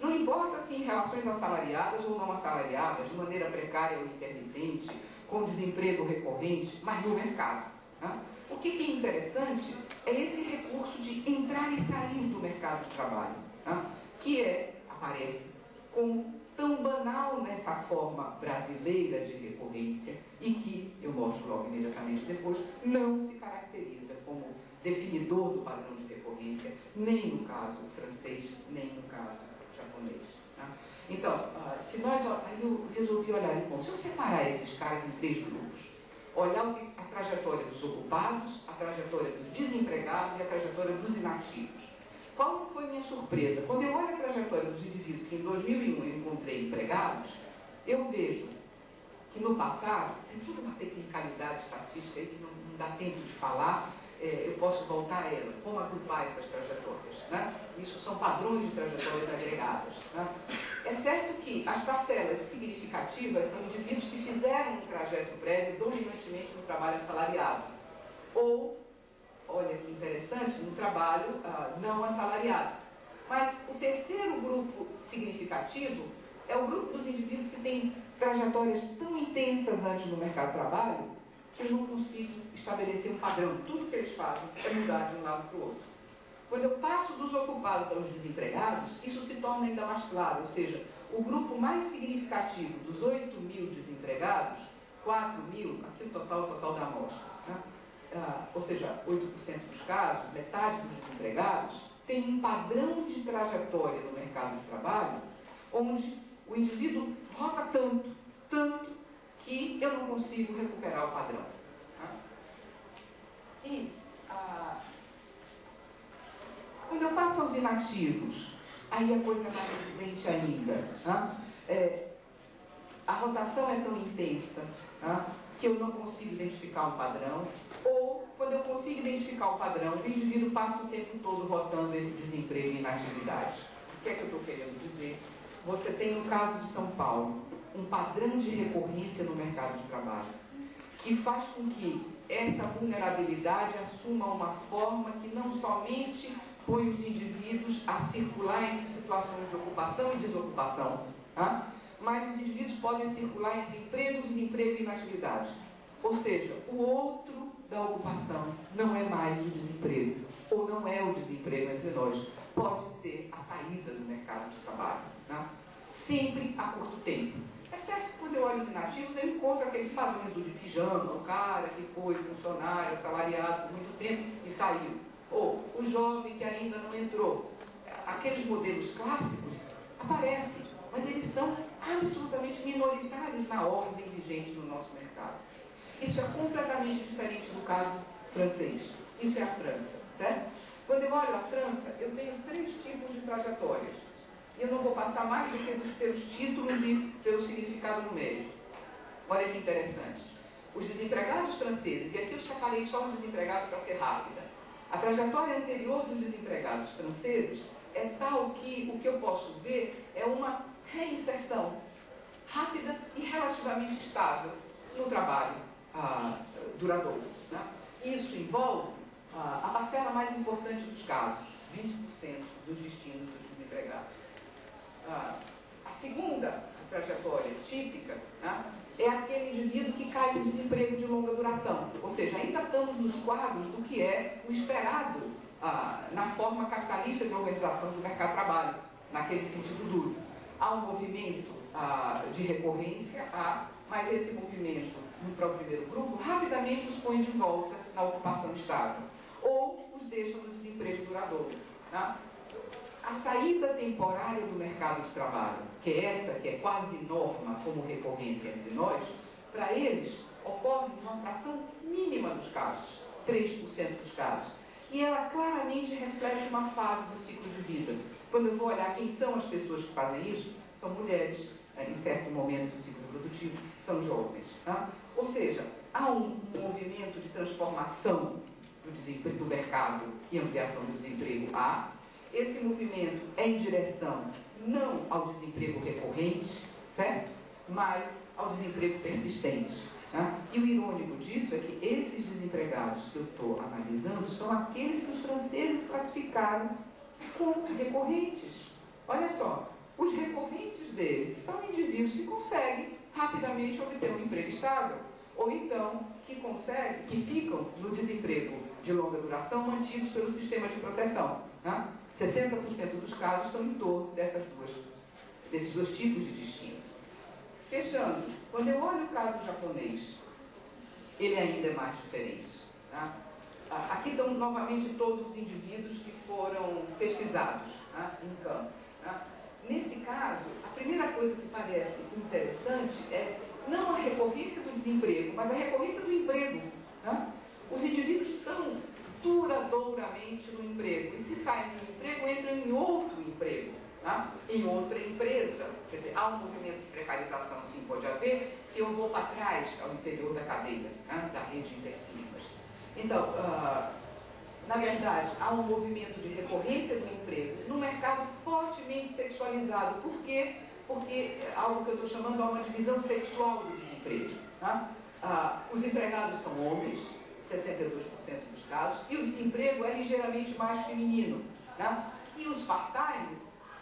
Não importa se em relações assalariadas ou não assalariadas, de maneira precária ou intermitente, com desemprego recorrente, mas no mercado. O que é interessante é esse recurso de entrar e sair do mercado de trabalho, que aparece como tão banal nessa forma brasileira de recorrência e que, eu mostro logo imediatamente depois, não se caracteriza como definidor do padrão de recorrência, nem no caso francês, nem no caso japonês. Então, se nós, aí eu resolvi olhar, bom, se eu separar esses caras em 3 grupos, olhar a trajetória dos ocupados, a trajetória dos desempregados e a trajetória dos inativos. Qual foi a minha surpresa? Quando eu olho a trajetória dos indivíduos que em 2001 eu encontrei empregados, eu vejo que no passado, tem toda uma tecnicalidade estatística aí que não dá tempo de falar, eu posso voltar a ela, como agrupar essas trajetórias. Isso são padrões de trajetórias agregadas. É certo que as parcelas significativas são indivíduos que fizeram um trajeto prévio dominantemente no trabalho assalariado, ou, olha que interessante, no trabalho não assalariado. Mas o terceiro grupo significativo é o grupo dos indivíduos que têm trajetórias tão intensas antes do mercado de trabalho que eu não consigo estabelecer um padrão. Tudo que eles fazem é mudar de um lado para o outro. Quando eu passo dos ocupados aos desempregados, isso se torna ainda mais claro, ou seja, o grupo mais significativo dos 8 mil desempregados, 4 mil, aqui o total da amostra, ou seja, 8% dos casos, metade dos desempregados, tem um padrão de trajetória no mercado de trabalho onde o indivíduo roda tanto, que eu não consigo recuperar o padrão. E quando eu passo aos inativos, aí a coisa é mais evidente ainda. A rotação é tão intensa que eu não consigo identificar um padrão, ou quando eu consigo identificar o padrão, o indivíduo passa o tempo todo rotando entre desemprego e inatividade. O que é que eu estou querendo dizer? Você tem no caso de São Paulo um padrão de recorrência no mercado de trabalho que faz com que essa vulnerabilidade assuma uma forma que não somente põe os indivíduos a circular entre situações de ocupação e desocupação, mas os indivíduos podem circular entre emprego, desemprego e inatividade. Ou seja, o outro da ocupação não é mais o desemprego, ou não é o desemprego entre nós. Pode ser a saída do mercado de trabalho, sempre a curto tempo. É certo que quando eu olho os inativos, eu encontro aqueles padrões do de pijama, o cara que foi funcionário, assalariado por muito tempo e saiu. Ou o jovem que ainda não entrou. Aqueles modelos clássicos aparecem, mas eles são absolutamente minoritários na ordem vigente no nosso mercado. Isso é completamente diferente do caso francês. Isso é a França, certo? Quando eu olho a França, eu tenho 3 tipos de trajetórias. E eu não vou passar mais do que pelos títulos e pelo significado numérico. Olha que interessante. Os desempregados franceses, e aqui eu separei só os desempregados para ser rápida. A trajetória anterior dos desempregados franceses é tal que o que eu posso ver é uma reinserção rápida e relativamente estável no trabalho duradouro. Isso envolve a parcela mais importante dos casos, 20% dos destinos dos desempregados. A segunda trajetória típica é aquele indivíduo que cai no desemprego de longa duração. Ou seja, ainda estamos nos quadros do que é o esperado na forma capitalista de organização do mercado de trabalho, naquele sentido duro. Há um movimento de recorrência, mas esse movimento, para o primeiro grupo, rapidamente os põe de volta na ocupação estável, ou os deixa no desemprego duradouro. A saída temporária do mercado de trabalho, que é essa que é quase norma como recorrência entre nós, para eles ocorre uma fração mínima dos casos, 3% dos casos. E ela claramente reflete uma fase do ciclo de vida. Quando eu vou olhar quem são as pessoas que fazem isso, são mulheres, em certo momento do ciclo produtivo, são jovens. Ou seja, há um movimento de transformação do mercado e ampliação do desemprego. Esse movimento é em direção não ao desemprego recorrente, certo? Mas ao desemprego persistente. Tá? E o irônico disso é que esses desempregados que eu estou analisando são aqueles que os franceses classificaram como recorrentes. Olha só, os recorrentes deles são indivíduos que conseguem rapidamente obter um emprego estável, ou então que ficam no desemprego de longa duração mantidos pelo sistema de proteção. Né? 60% dos casos estão em torno desses dois tipos de destino. Fechando, quando eu olho o caso japonês, ele ainda é mais diferente. Tá? Aqui estão novamente todos os indivíduos que foram pesquisados, tá, em campo. Tá? Nesse caso, a primeira coisa que parece interessante é não a recorrência do desemprego, mas a recorrência do emprego. Tá? Os indivíduos estão duradouramente no emprego, e se saem do emprego, entram em outro emprego, tá? Em outra empresa. Quer dizer, há um movimento de precarização, sim, pode haver, se eu vou para trás, ao interior da cadeia, tá? Da rede interfirmas. Então, na verdade, há um movimento de recorrência do emprego no mercado fortemente sexualizado. Por quê? Porque algo que eu estou chamando de uma divisão sexual do desemprego. Tá? Os empregados são homens, 62% dos casos, e o desemprego é ligeiramente mais feminino. Tá? E os part-times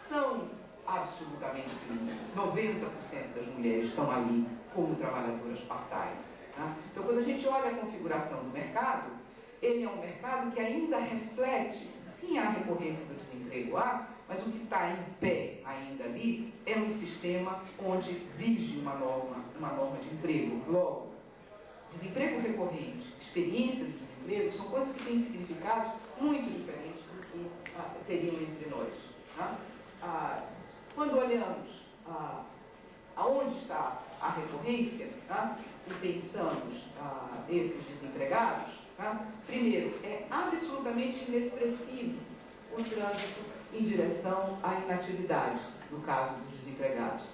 são absolutamente femininos. 90% das mulheres estão ali como trabalhadoras part-time. Tá? Então, quando a gente olha a configuração do mercado, ele é um mercado que ainda reflete, sim, a recorrência do desemprego, mas o que está em pé ainda ali é um sistema onde vige uma norma de emprego. Logo, desemprego recorrente, experiência de desemprego, são coisas que têm significados muito diferentes do que teriam entre nós. Tá? Quando olhamos aonde está a recorrência, tá? E pensamos esses desempregados, tá? Primeiro, é absolutamente inexpressivo o trânsito em direção à inatividade, no caso dos desempregados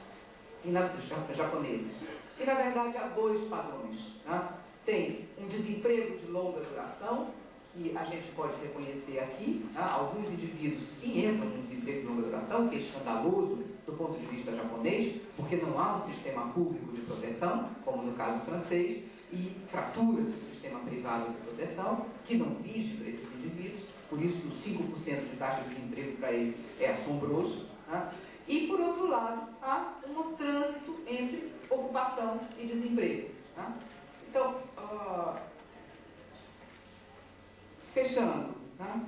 dos japoneses. E, na verdade, há dois padrões. Tá? Tem um desemprego de longa duração, que a gente pode reconhecer aqui. Tá? Alguns indivíduos sim entram no desemprego de longa duração, que é escandaloso do ponto de vista japonês, porque não há um sistema público de proteção, como no caso francês, e fratura-se o sistema privado de proteção, que não vige para esses indivíduos, por isso os 5% de taxa de desemprego para eles é assombroso. Tá? E, por outro lado, há um trânsito entre ocupação e desemprego. Tá? Então, fechando, tá?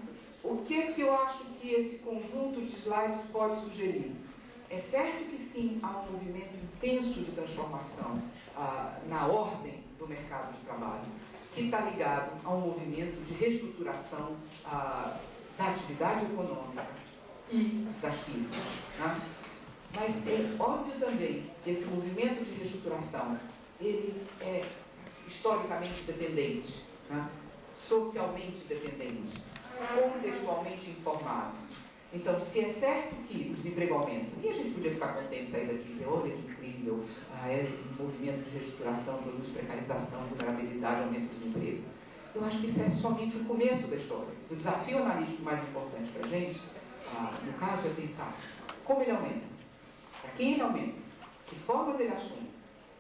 O que é que eu acho que esse conjunto de slides pode sugerir? É certo que sim, há um movimento intenso de transformação na ordem do mercado de trabalho, que está ligado a um movimento de reestruturação da atividade econômica e das firmas. Tá? Mas é óbvio também que esse movimento de reestruturação, ele é historicamente dependente, tá? Socialmente dependente, contextualmente informado. Então, se é certo que o desemprego aumenta, e a gente podia ficar contente de sair daqui e dizer, olha que incrível, esse movimento de reestruturação produz precarização, vulnerabilidade, aumento do desemprego. Eu acho que isso é somente o começo da história. O desafio analítico mais importante para a gente, no caso, é pensar como ele aumenta, para quem ele aumenta, que formas ele assume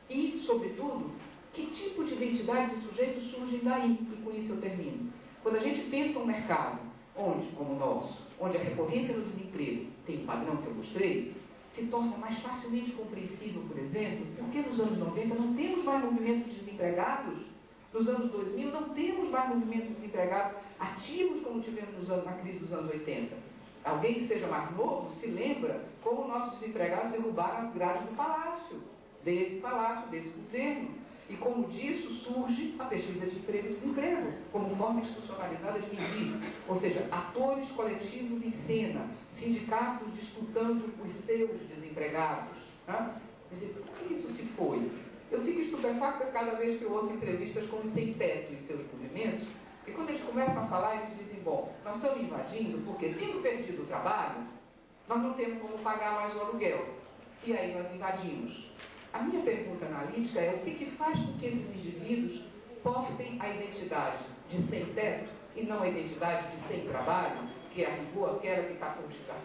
e, sobretudo, que tipo de identidades e sujeitos surgem daí, e com isso eu termino. Quando a gente pensa um mercado onde, como o nosso, onde a recorrência no desemprego tem um padrão que eu mostrei, se torna mais facilmente compreensível, por exemplo, porque nos anos 90 não temos mais movimento de desempregados, nos anos 2000 não temos mais movimento de desempregados ativos como tivemos na crise dos anos 80. Alguém que seja mais novo se lembra como nossos desempregados derrubaram as grades do palácio, desse governo. E como disso surge a pesquisa de emprego e desemprego, como forma institucionalizada de medir. Ou seja, atores coletivos em cena, sindicatos disputando os seus desempregados. Né? Quer dizer, por que isso se foi? Eu fico estupefacta cada vez que eu ouço entrevistas com os sem-teto em seus movimentos, e quando eles começam a falar, eles dizem, bom, nós estamos invadindo porque, tendo perdido o trabalho, nós não temos como pagar mais o aluguel. E aí nós invadimos. A minha pergunta analítica é o que faz com que esses indivíduos portem a identidade de sem-teto e não a identidade de sem-trabalho, que é a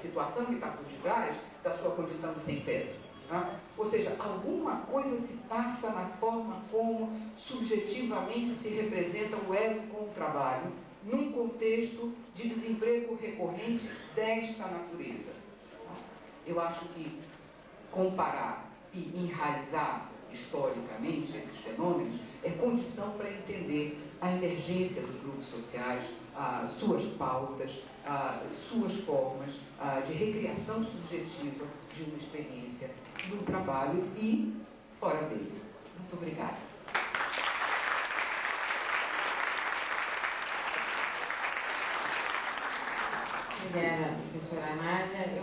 situação que está por detrás da sua condição de sem-teto. Tá? Ou seja, alguma coisa se passa na forma como subjetivamente se representa o elo com o trabalho, num contexto de desemprego recorrente desta natureza. Eu acho que comparar e enraizar historicamente esses fenômenos é condição para entender a emergência dos grupos sociais, suas pautas, suas formas de recriação subjetiva de uma experiência no trabalho e fora dele. Muito obrigada. Obrigada, professora Nádia.